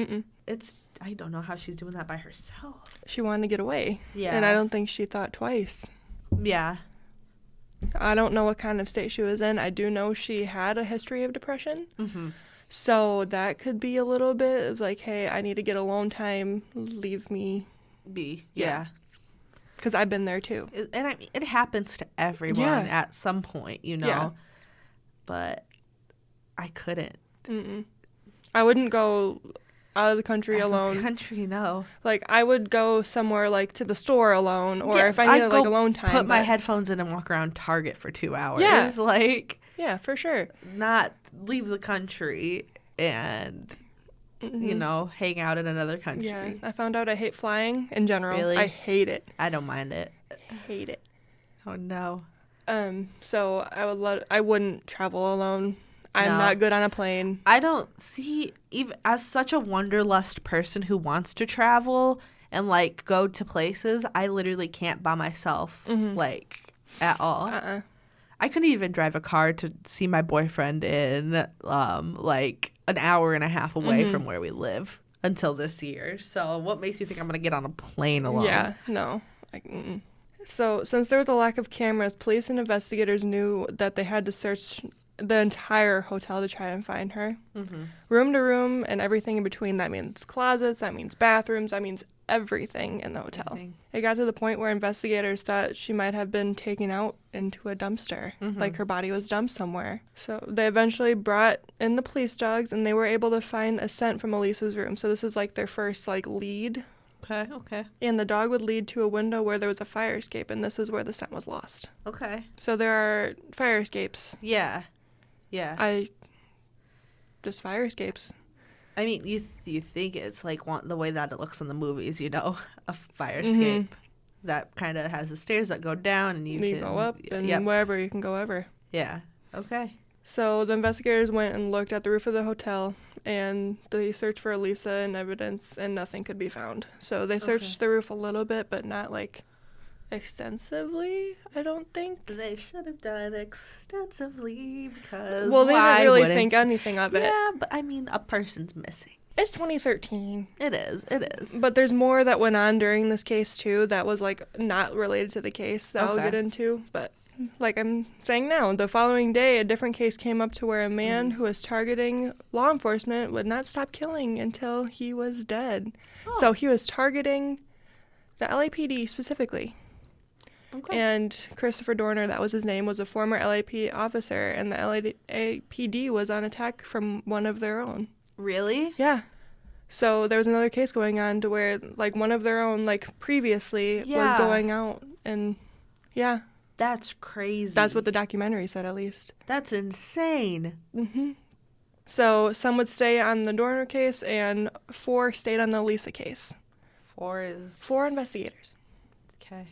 I don't know how she's doing that by herself. She wanted to get away. Yeah. And I don't think she thought twice. Yeah. I don't know what kind of state she was in. I do know she had a history of depression. So that could be a little bit of like, hey, I need to get alone time. Leave me be. Yeah. Because I've been there too. And I mean, it happens to everyone at some point, you know. Yeah. But I couldn't. I wouldn't go out of the country alone. No. Like, I would go somewhere, like, to the store alone, or if I needed, like, alone time. Put my headphones in and walk around Target for 2 hours. Yeah. Like... Yeah, for sure. Not leave the country and, you know, hang out in another country. Yeah, I found out I hate flying in general. Really? I hate it. I don't mind it. I hate it. Oh, no. So I wouldn't travel alone. I'm not good on a plane. I don't see, even as such a wanderlust person who wants to travel and, like, go to places, I literally can't by myself, like, at all. I couldn't even drive a car to see my boyfriend in, like, an hour and a half away from where we live until this year. So what makes you think I'm going to get on a plane alone? Yeah, no. So since there was a lack of cameras, police and investigators knew that they had to search the entire hotel to try and find her. Room to room and everything in between. That means closets, that means bathrooms, that means everything in the hotel. It got to the point where investigators thought she might have been taken out into a dumpster, like her body was dumped somewhere. So they eventually brought in the police dogs, and they were able to find a scent from Elisa's room. So this is like their first like lead. Okay. And the dog would lead to a window where there was a fire escape, and this is where the scent was lost. Okay. So there are fire escapes. Yeah. Just fire escapes. I mean, you think it's like the way that it looks in the movies, you know, a fire escape that kind of has the stairs that go down and you can go up and wherever you can go ever. Yeah. Okay. So the investigators went and looked at the roof of the hotel, and they searched for Elisa and evidence, and nothing could be found. So they searched the roof a little bit, but not like extensively, I don't think. They should have done it extensively because they didn't really think anything of it. Yeah, but I mean, a person's missing. It's 2013. It is. But there's more that went on during this case, too, that was, like, not related to the case that I'll get into. But, like I'm saying now, the following day, a different case came up to where a man who was targeting law enforcement would not stop killing until he was dead. So he was targeting the LAPD specifically. Okay. And Christopher Dorner, that was his name, was a former LAPD officer, and the LAPD was on attack from one of their own. Really? Yeah. So there was another case going on to where, like, one of their own, like, previously was going out, and, That's crazy. That's what the documentary said, at least. That's insane. So some would stay on the Dorner case, and 4 stayed on the Elisa case. 4 is... 4 investigators. Okay.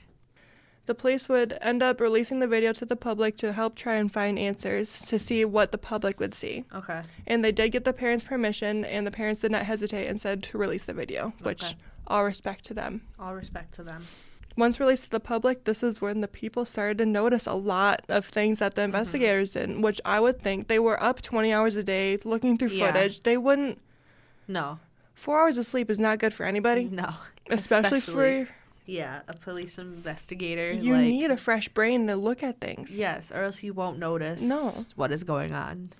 The police would end up releasing the video to the public to help try and find answers to see what the public would see. Okay. And they did get the parents' permission, and the parents did not hesitate and said to release the video, which all respect to them. All respect to them. once released to the public, this is when the people started to notice a lot of things that the investigators didn't, which I would think they were up 20 hours a day looking through footage. They wouldn't. No. 4 hours of sleep is not good for anybody. No. Especially for... Yeah, a police investigator. You need a fresh brain to look at things. Yes, or else you won't notice what is going on.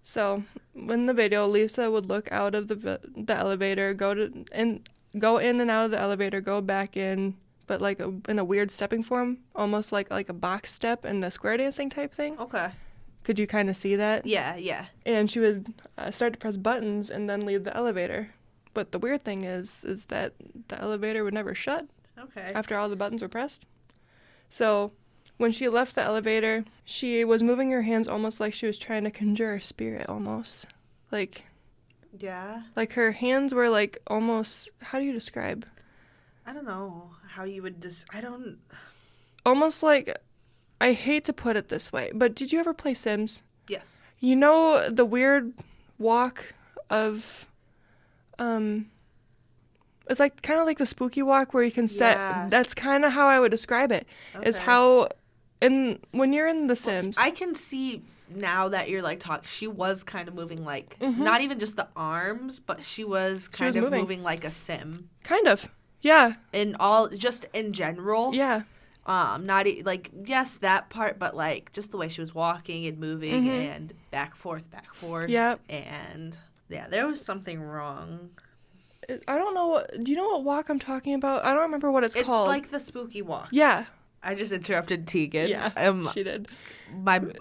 So, in the video, Lisa would look out of the elevator, go in and out of the elevator, go back in, but like in a weird stepping form, almost like a box step and a square dancing type thing. Okay. Could you kind of see that? Yeah. And she would start to press buttons and then leave the elevator. But the weird thing is that the elevator would never shut. Okay. After all the buttons were pressed. So when she left the elevator, she was moving her hands almost like she was trying to conjure a spirit almost. Like... Yeah. Like her hands were like almost... How do you describe? I don't know how you would I don't... Almost like... I hate to put it this way, but did you ever play Sims? Yes. You know the weird walk of... It's like kind of like the spooky walk where you can set... Yeah. That's kind of how I would describe it. Okay. Is how... when you're in The Sims... I can see now that you're like talking, she was kind of moving like... Not even just the arms, but she was kind of moving like a sim. Kind of. Yeah. Just in general. Yeah. Not like, yes, that part, but like just the way she was walking and moving and back, forth. Yeah. And yeah, there was something wrong. I don't know. Do you know what walk I'm talking about? I don't remember what it's called. It's like the spooky walk. Yeah. I just interrupted Tegan. Yeah, she did.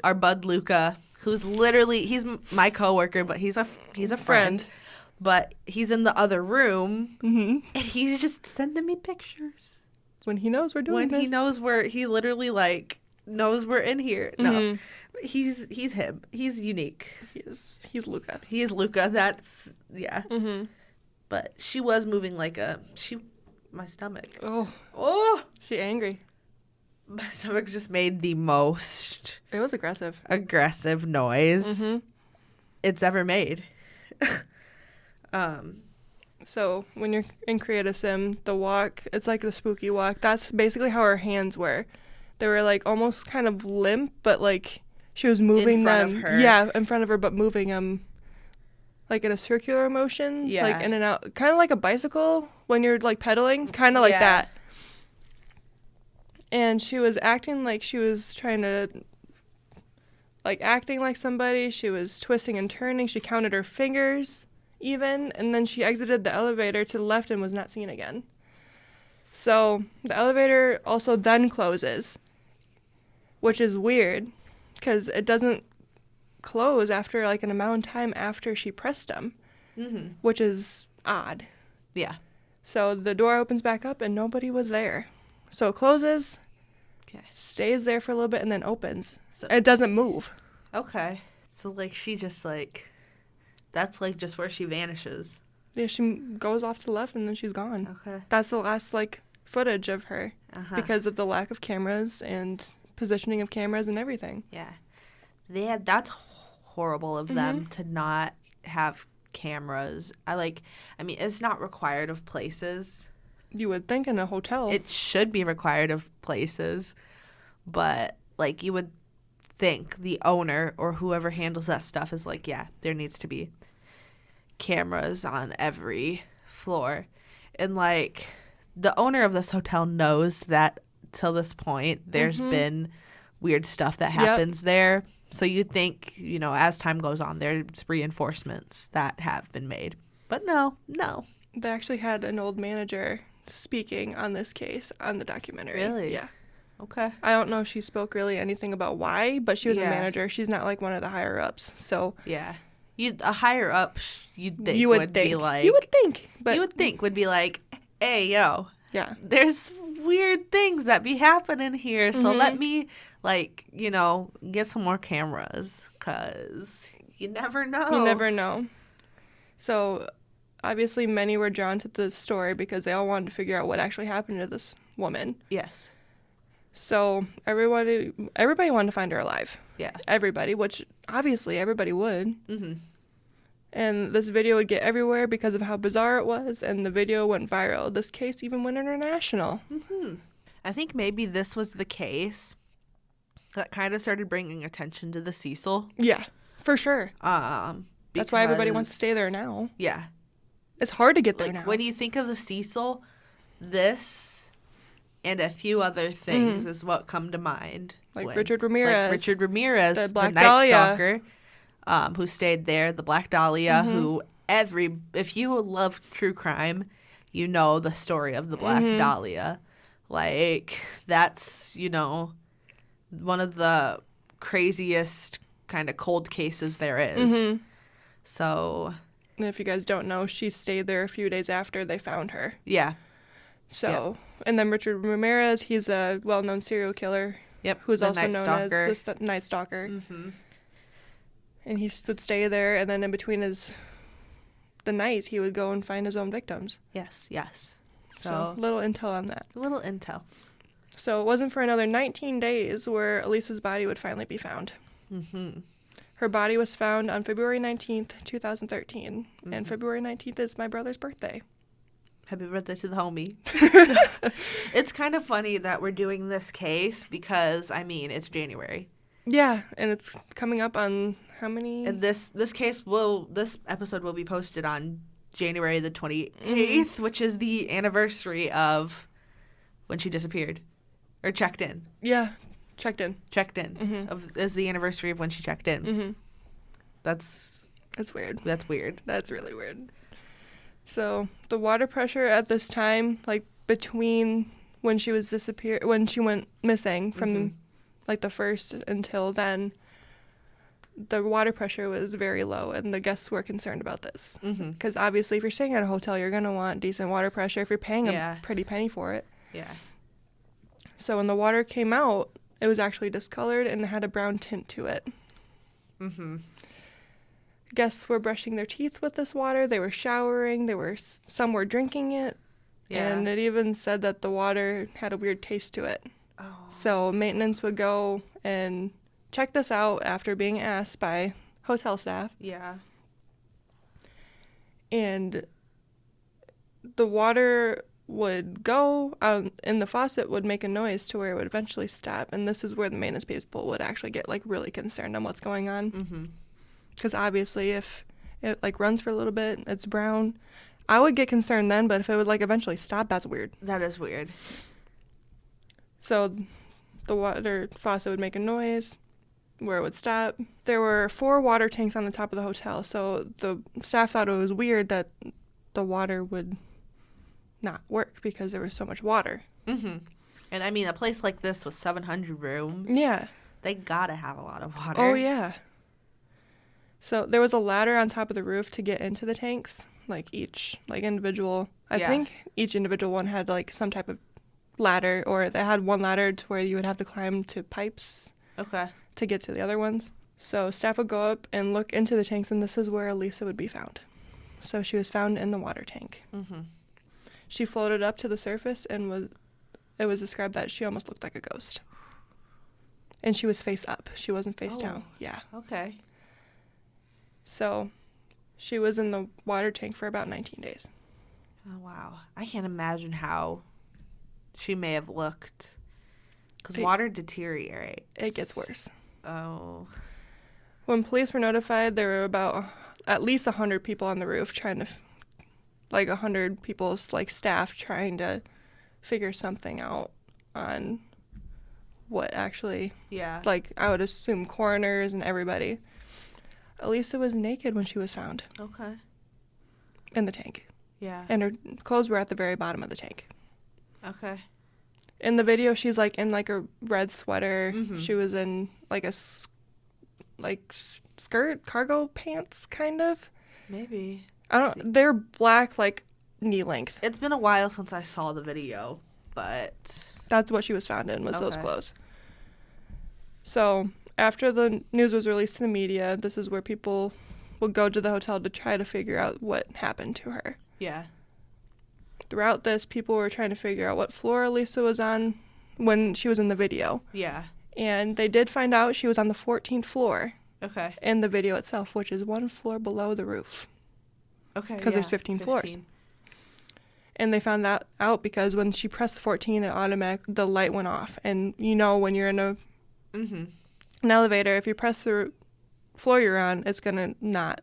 Our bud Luca, who's literally, he's my coworker, but he's a friend. But he's in the other room, and he's just sending me pictures. When he knows we're doing this. When he knows he literally like knows we're in here. No, he's him. He's unique. He's Luca. He is Luca. That's yeah. But she was moving like my stomach. Oh, she angry. My stomach just made the most. It was aggressive Noise it's ever made. So when you're in Create Sim, the walk, it's like the spooky walk. That's basically how her hands were. They were like almost kind of limp, but like she was moving them. In front of her. Yeah, in front of her, but moving them like in a circular motion. Yeah. Like in and out. Kind of like a bicycle when you're like pedaling. Kind of like that. And she was acting like she was trying to, like acting like somebody. She was twisting and turning. She counted her fingers even. And then she exited the elevator to the left and was not seen again. So the elevator also then closes, which is weird because it doesn't close after like an amount of time after she pressed them, which is odd. Yeah. So the door opens back up and nobody was there. So it closes, stays there for a little bit, and then opens. So it doesn't move. Okay. So, like, she just, like, that's, like, just where she vanishes. Yeah, she goes off to the left, and then she's gone. Okay. That's the last, like, footage of her because of the lack of cameras and positioning of cameras and everything. Yeah. That's horrible of them to not have cameras. I mean, it's not required of places. You would think in a hotel. It should be required of places, but, like, you would think the owner or whoever handles that stuff is like, yeah, there needs to be cameras on every floor. And, like, the owner of this hotel knows that till this point there's been weird stuff that happens there. So you think, you know, as time goes on, there's reinforcements that have been made. But no. They actually had an old manager speaking on this case on the documentary. Really? Yeah. Okay. I don't know if she spoke really anything about why, but she was a manager. She's not like one of the higher ups. So yeah, a higher up you'd think would be like, hey yo, yeah, there's weird things that be happening here, so let me, like, you know, get some more cameras, cause you never know. So obviously many were drawn to the story because they all wanted to figure out what actually happened to this woman. Yes. So everybody wanted to find her alive. Yeah. Everybody, which obviously everybody would. And this video would get everywhere because of how bizarre it was, and the video went viral. This case even went international. Mm-hmm. I think maybe this was the case that kind of started bringing attention to the Cecil. Yeah, for sure. That's why everybody wants to stay there now. Yeah. It's hard to get there now. When you think of the Cecil, this and a few other things is what come to mind. Like Richard Ramirez. The Black Night Dahlia. Stalker, who stayed there. The Black Dahlia, who if you love true crime, you know the story of the Black Dahlia. Like, that's, one of the craziest kind of cold cases there is. So, and if you guys don't know, she stayed there a few days after they found her. Yeah. So, and then Richard Ramirez, he's a well-known serial killer. Yep. Who's also known as the Night Stalker. And he would stay there, and then in between the nights, he would go and find his own victims. Yes. So little intel on that. A little intel. So it wasn't for another 19 days where Elisa's body would finally be found. Her body was found on February 19th, 2013. And February 19th is my brother's birthday. Happy birthday to the homie. It's kind of funny that we're doing this case because, it's January. Yeah, and it's coming up on how many? And this episode will be posted on January the 28th, which is the anniversary of when she disappeared. Or checked in. Yeah, checked in. Is the anniversary of when she checked in. That's weird. That's weird. That's really weird. So the water pressure at this time, like between when she went missing from like the first until then, the water pressure was very low, and the guests were concerned about this. Because obviously if you're staying at a hotel, you're going to want decent water pressure if you're paying a pretty penny for it. Yeah. So when the water came out, it was actually discolored and it had a brown tint to it. Guests were brushing their teeth with this water. They were showering. Some were drinking it. Yeah. And it even said that the water had a weird taste to it. Oh. So maintenance would go and check this out after being asked by hotel staff. Yeah. And the water would go and the faucet would make a noise to where it would eventually stop. And this is where the maintenance people would actually get like really concerned on what's going on. Because obviously if it like runs for a little bit, it's brown, I would get concerned then, but if it would like eventually stop, that's weird. That is weird. So the water faucet would make a noise where it would stop. There were 4 water tanks on the top of the hotel, so the staff thought it was weird that the water would not work because there was so much water. And a place like this with 700 rooms. Yeah. They gotta have a lot of water. Oh, yeah. So there was a ladder on top of the roof to get into the tanks, like each individual. I think each individual one had like some type of ladder, or they had one ladder to where you would have to climb to pipes. Okay. To get to the other ones. So staff would go up and look into the tanks, and this is where Elisa would be found. So she was found in the water tank. She floated up to the surface, and it was described that she almost looked like a ghost. And she was face up. She wasn't face down. Yeah. Okay. So she was in the water tank for about 19 days. Oh, wow. I can't imagine how she may have looked. Because water deteriorates. It gets worse. Oh. When police were notified, there were about at least 100 people on the roof trying to, 100 people's, staff trying to figure something out on what actually, I would assume coroners and everybody. Elisa was naked when she was found. Okay. In the tank. Yeah. And her clothes were at the very bottom of the tank. Okay. In the video, she's in a red sweater. She was in a skirt, cargo pants, kind of. Maybe. They're black, knee length. It's been a while since I saw the video, but that's what she was found in, was those clothes. So after the news was released to the media, this is where people would go to the hotel to try to figure out what happened to her. Yeah. Throughout this, people were trying to figure out what floor Elisa was on when she was in the video. Yeah. And they did find out she was on the 14th floor. Okay. And the video itself, which is 1 floor below the roof. Okay. Because there's 15 floors. And they found that out because when she pressed the 14, the light went off. And when you're in an elevator, if you press the floor you're on, it's going to not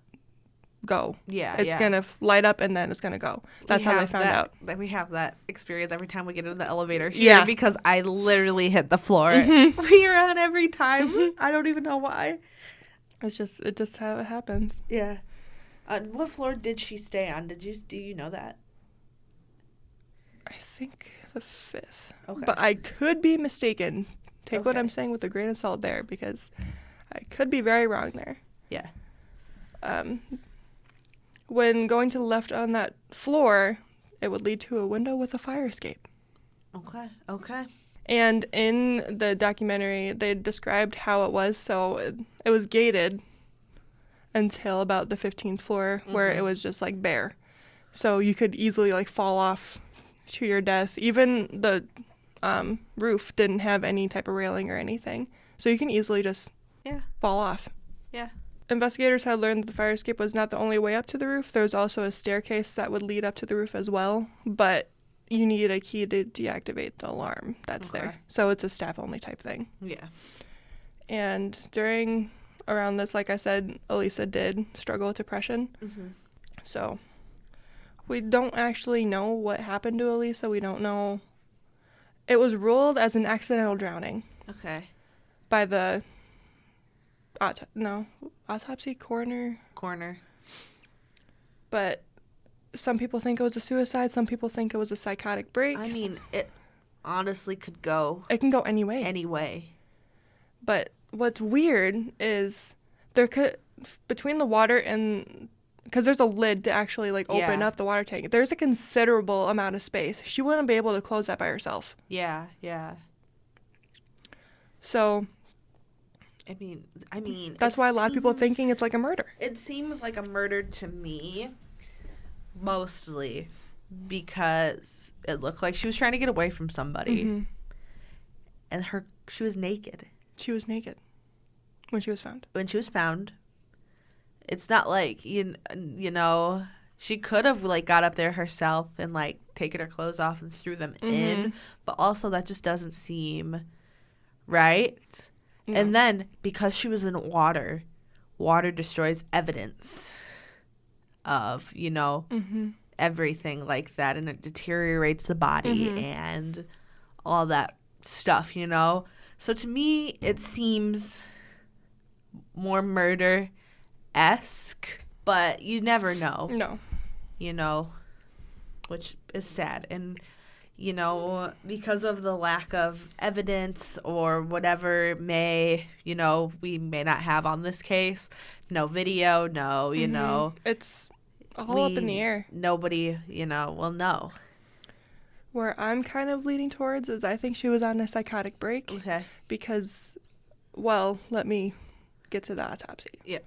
go. Yeah, it's going to light up and then it's going to go. That's how they found out. We have that experience every time we get in the elevator here because I literally hit the floor we're on every time. I don't even know why. It's just how it happens. Yeah. What floor did she stay on? Do you know that? I think the 5th. Okay. But I could be mistaken. Take what I'm saying with a grain of salt there because I could be very wrong there. Yeah. When going to the left on that floor, it would lead to a window with a fire escape. Okay. And in the documentary, they described how it was. So it was gated until about the 15th floor where it was just like bare. So you could easily like fall off to your death. Even the roof didn't have any type of railing or anything. So you can easily just fall off. Yeah. Investigators had learned that the fire escape was not the only way up to the roof. There was also a staircase that would lead up to the roof as well. But you need a key to deactivate the alarm that's there. So it's a staff-only type thing. Yeah. And around this, like I said, Elisa did struggle with depression. So we don't actually know what happened to Elisa. We don't know. It was ruled as an accidental drowning. Okay. By the autopsy coroner. But some people think it was a suicide. Some people think it was a psychotic break. I mean, it honestly could go. It can go any way. But what's weird is between the water and, because there's a lid to actually like open up the water tank. There's a considerable amount of space. She wouldn't be able to close that by herself. Yeah. So, I mean, that's why a lot of people are thinking it's like a murder. It seems like a murder to me, mostly because it looked like she was trying to get away from somebody, and she was naked. She was naked when she was found. It's not like you know she could have like got up there herself and like taken her clothes off and threw them in, but also that just doesn't seem right. No. And then because she was in water destroys evidence of everything like that, and it deteriorates the body and all that stuff. So to me it seems more murder-esque, but you never know. No. Which is sad. And, because of the lack of evidence or whatever we may not have on this case, no video, it's all up in the air. Nobody, will know. Where I'm kind of leaning towards is I think she was on a psychotic break. Okay. Because, let me get to the autopsy. Yeah.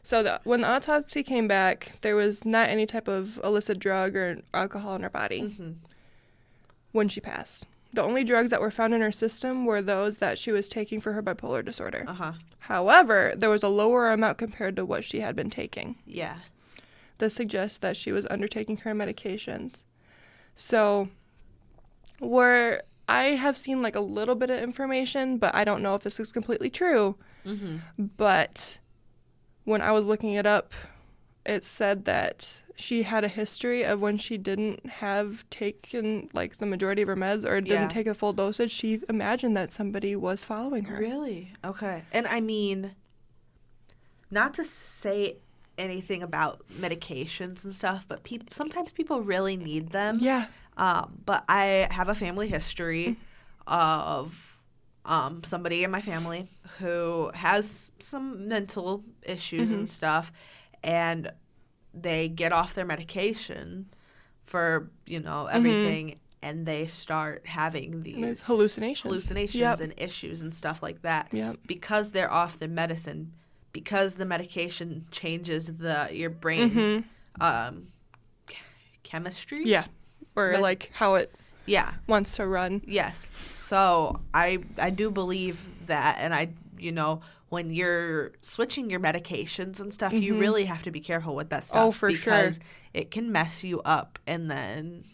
So when the autopsy came back, there was not any type of illicit drug or alcohol in her body when she passed. The only drugs that were found in her system were those that she was taking for her bipolar disorder. However, there was a lower amount compared to what she had been taking. Yeah. This suggests that she was undertaking her medications. So where I have seen like a little bit of information, but I don't know if this is completely true. But when I was looking it up, it said that she had a history of when she didn't have taken like the majority of her meds or didn't take a full dosage, she imagined that somebody was following her. Really? Okay. And I mean, not to say anything about medications and stuff, but sometimes people really need them. Yeah. But I have a family history of somebody in my family who has some mental issues and stuff, and they get off their medication for, everything, and they start having these hallucinations and issues and stuff like that because they're off their medicine, because the medication changes your brain chemistry. Yeah. Or like how it wants to run. Yes. So I do believe that, and I, when you're switching your medications and stuff, Mm-hmm. you really have to be careful with that stuff. Oh, for sure. Because it can mess you up, and then,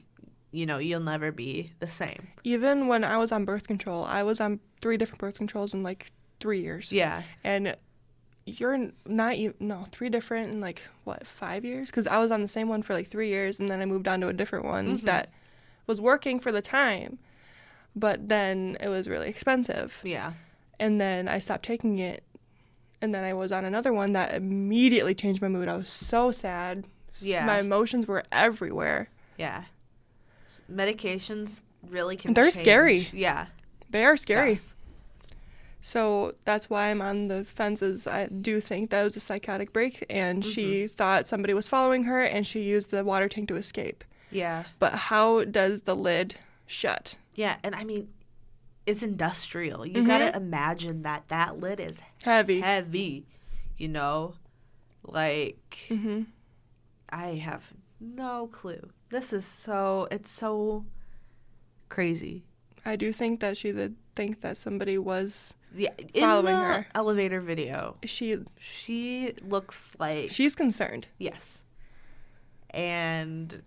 you'll never be the same. Even when I was on birth control, I was on 3 different birth controls in, 3 years. Yeah. And you're not even, no, 3 different in, 5 years? Because I was on the same one for, 3 years, and then I moved on to a different one that was working for the time. But then it was really expensive. Yeah. And then I stopped taking it. And then I was on another one that immediately changed my mood. I was so sad. Yeah. My emotions were everywhere. Yeah. Medications really can They're change. scary. Yeah. They are scary. Stuff. So that's why I'm on the fences. I do think that was a psychotic break, and she thought somebody was following her, and she used the water tank to escape. Yeah. But how does the lid shut? Yeah, and I mean, it's industrial. You gotta imagine that lid is Heavy. I have no clue. It's so crazy. I do think that she did think that somebody was following her. In the elevator video, she looks like she's concerned. Yes. And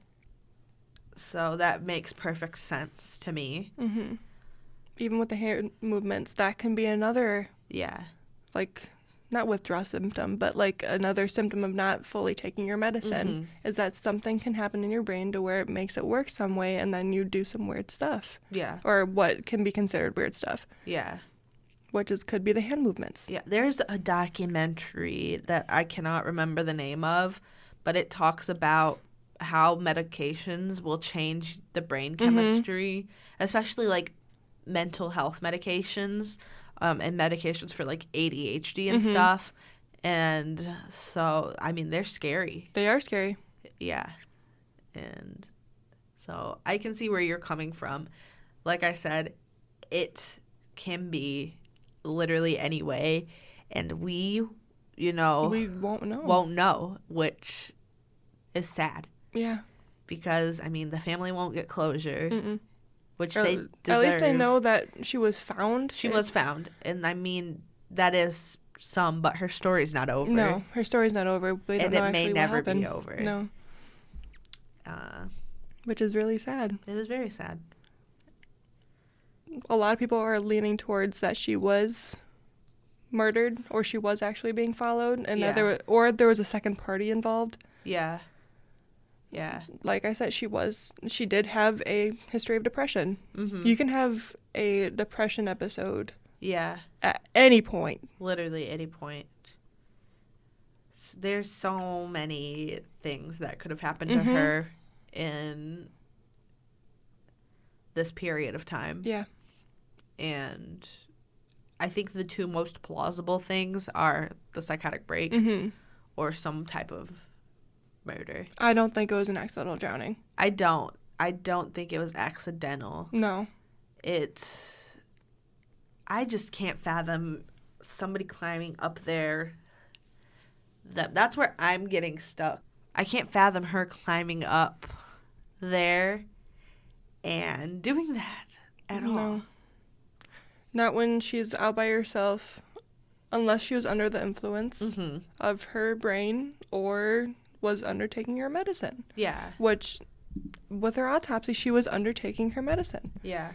so that makes perfect sense to me. Mm-hmm. Even with the hair movements, that can be another, not withdrawal symptom, but another symptom of not fully taking your medicine, is that something can happen in your brain to where it makes it work some way, and then you do some weird stuff. Yeah. Or what can be considered weird stuff. Yeah. Which could be the hand movements. Yeah. There's a documentary that I cannot remember the name of, but it talks about how medications will change the brain chemistry, especially mental health medications, and medications for ADHD and stuff. And so, I mean, they're scary. They are scary. Yeah. And so I can see where you're coming from. Like I said, it can be literally any way, and we won't know, which is sad. Yeah. Because, I mean, the family won't get closure, which they deserve. At least they know that she was found. She was found. And, I mean, that is some, but her story's not over. No, her story's not over. We don't know it may actually never what happened. be over. No. Which is really sad. It is very sad. A lot of people are leaning towards that she was murdered, or she was actually being followed, and that there was a second party involved. Yeah. Yeah. Like I said, she did have a history of depression. You can have a depression episode. Yeah. At any point. Literally any point. There's so many things that could have happened to her in this period of time. Yeah. And I think the 2 most plausible things are the psychotic break or some type of murder. I don't think it was an accidental drowning. I don't think it was accidental. No. I just can't fathom somebody climbing up there. That's where I'm getting stuck. I can't fathom her climbing up there and doing that at all. No. Not when she's out by herself, unless she was under the influence of her brain or was undertaking her medicine. Yeah. Which, with her autopsy, she was undertaking her medicine. Yeah.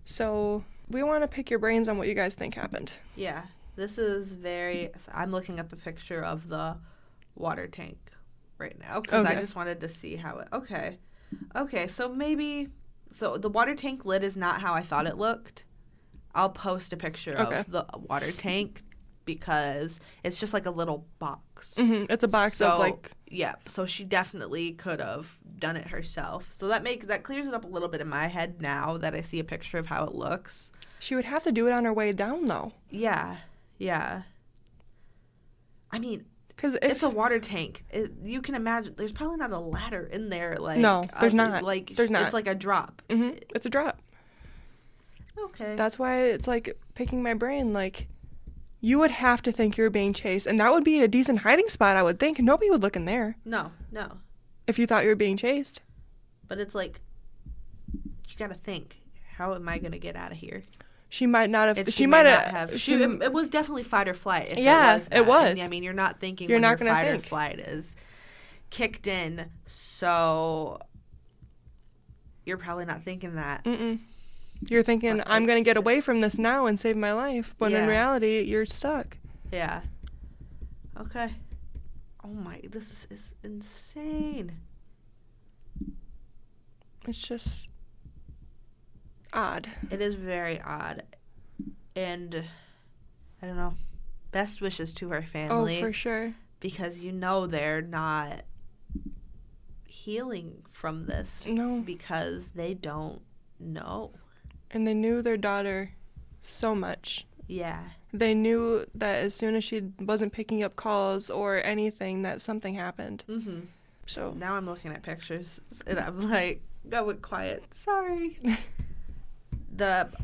So, we want to pick your brains on what you guys think happened. Yeah. This is I'm looking up a picture of the water tank right now because I just wanted to see how it... Okay, so the water tank lid is not how I thought it looked. I'll post a picture of the water tank because it's just like a little box. It's a box of Yeah, so she definitely could have done it herself. So that clears it up a little bit in my head now that I see a picture of how it looks. She would have to do it on her way down, though. Yeah. I mean, because it's a water tank. You can imagine there's probably not a ladder in there. No, there's not. There's not. It's like a drop. It's a drop. Okay. That's why it's picking my brain. You would have to think you're being chased, and that would be a decent hiding spot, I would think. Nobody would look in there. No. If you thought you were being chased. But it's you gotta think, how am I gonna get out of here? she might not have. It was definitely fight or flight. It was. And, I mean, you're not thinking you're when not your gonna fight think. or flight is kicked in, so you're probably not thinking that. Mm-mm. You're thinking, I'm going to get away from this now and save my life. But in reality, you're stuck. Yeah. Okay. Oh my, this is insane. It's just odd. It is very odd. And I don't know. Best wishes to her family. Oh, for sure. Because they're not healing from this. No. Because they don't know. And they knew their daughter so much. Yeah. They knew that as soon as she wasn't picking up calls or anything, that something happened. Mm-hmm. So now I'm looking at pictures, and I'm like, go quiet. Sorry. Well,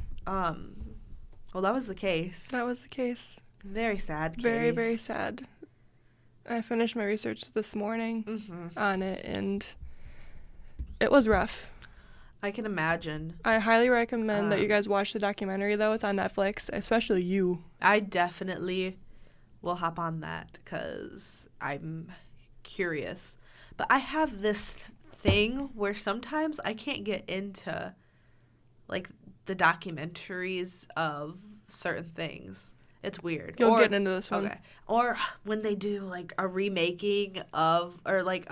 that was the case. That was the case. Very sad case. Very, very sad. I finished my research this morning on it, and it was rough. I can imagine. I highly recommend that you guys watch the documentary, though. It's on Netflix, especially you. I definitely will hop on that because I'm curious. But I have this thing where sometimes I can't get into, like, the documentaries of certain things. It's weird. You'll get into this one. Okay. Or when they do, like, a remaking of, or, like,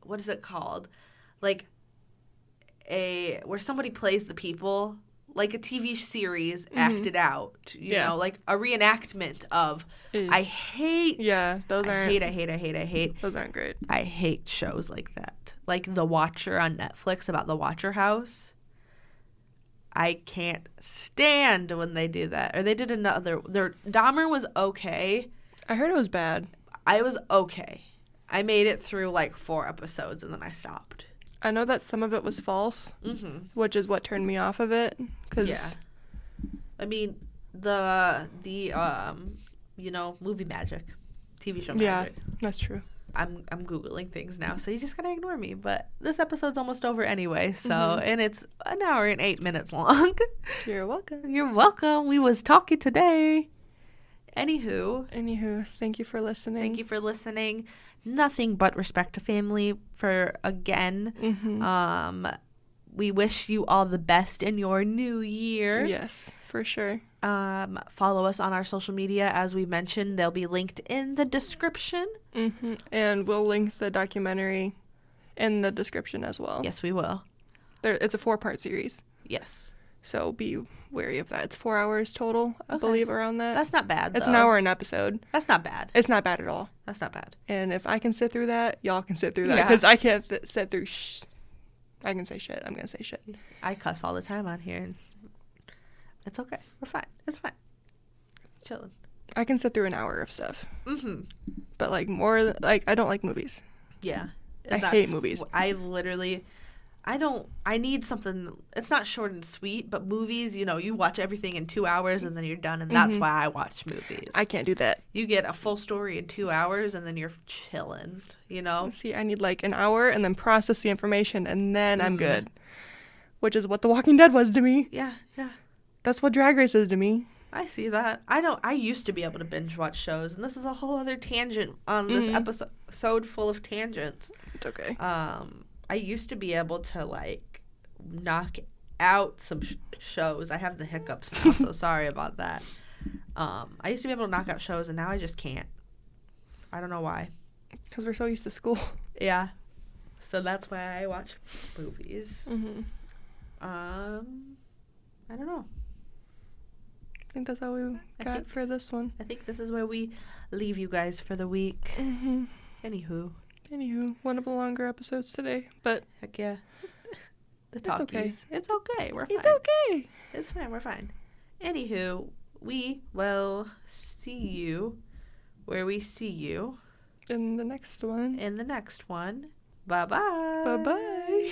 what is it called? Like, where somebody plays the people, like a TV series acted out, you know, like a reenactment of. I hate. Yeah, those aren't. I hate. Those aren't great. I hate shows like that, like The Watcher on Netflix about the Watcher House. I can't stand when they do that. Or they did another. Dahmer was okay. I heard it was bad. I was okay. I made it through like 4 episodes and then I stopped. I know that some of it was false, which is what turned me off of it. I mean, the movie magic, TV show magic. Yeah, that's true. I'm Googling things now, so you just gotta ignore me. But this episode's almost over anyway, so and it's an hour and 8 minutes long. You're welcome. You're welcome. We was talking today. Anywho, thank you for listening. Nothing but respect to family for again. We wish you all the best in your new year. Yes, for sure. Follow us on our social media. As we mentioned, they'll be linked in the description. And we'll link the documentary in the description as well. Yes, we will. It's a 4-part series. Yes. So be wary of that. It's 4 hours total, I believe, around that. That's not bad, though. It's an hour an episode. That's not bad. It's not bad at all. That's not bad. And if I can sit through that, y'all can sit through that. Because I can't sit through I can say shit. I'm going to say shit. I cuss all the time on here. And it's okay. We're fine. It's fine. Chilling. I can sit through an hour of stuff. But, like, more, like, I don't like movies. Yeah. I hate movies. I need something, it's not short and sweet, but movies, you watch everything in 2 hours and then you're done, and that's why I watch movies. I can't do that. You get a full story in 2 hours and then you're chilling, See, I need like an hour and then process the information and then I'm good. Which is what The Walking Dead was to me. Yeah. That's what Drag Race is to me. I see that. I used to be able to binge watch shows, and this is a whole other tangent on this episode full of tangents. It's okay. I used to be able to, like, knock out some shows. I have the hiccups now, so sorry about that. I used to be able to knock out shows, and now I just can't. I don't know why. Because we're so used to school. Yeah. So that's why I watch movies. I don't know. I think that's all we got for this one. I think this is where we leave you guys for the week. Anywho, one of the longer episodes today, but heck yeah. The talkies. It's okay. We're fine. It's okay. It's fine. We're fine. Anywho, we will see you where we see you. In the next one. Bye-bye. Bye-bye.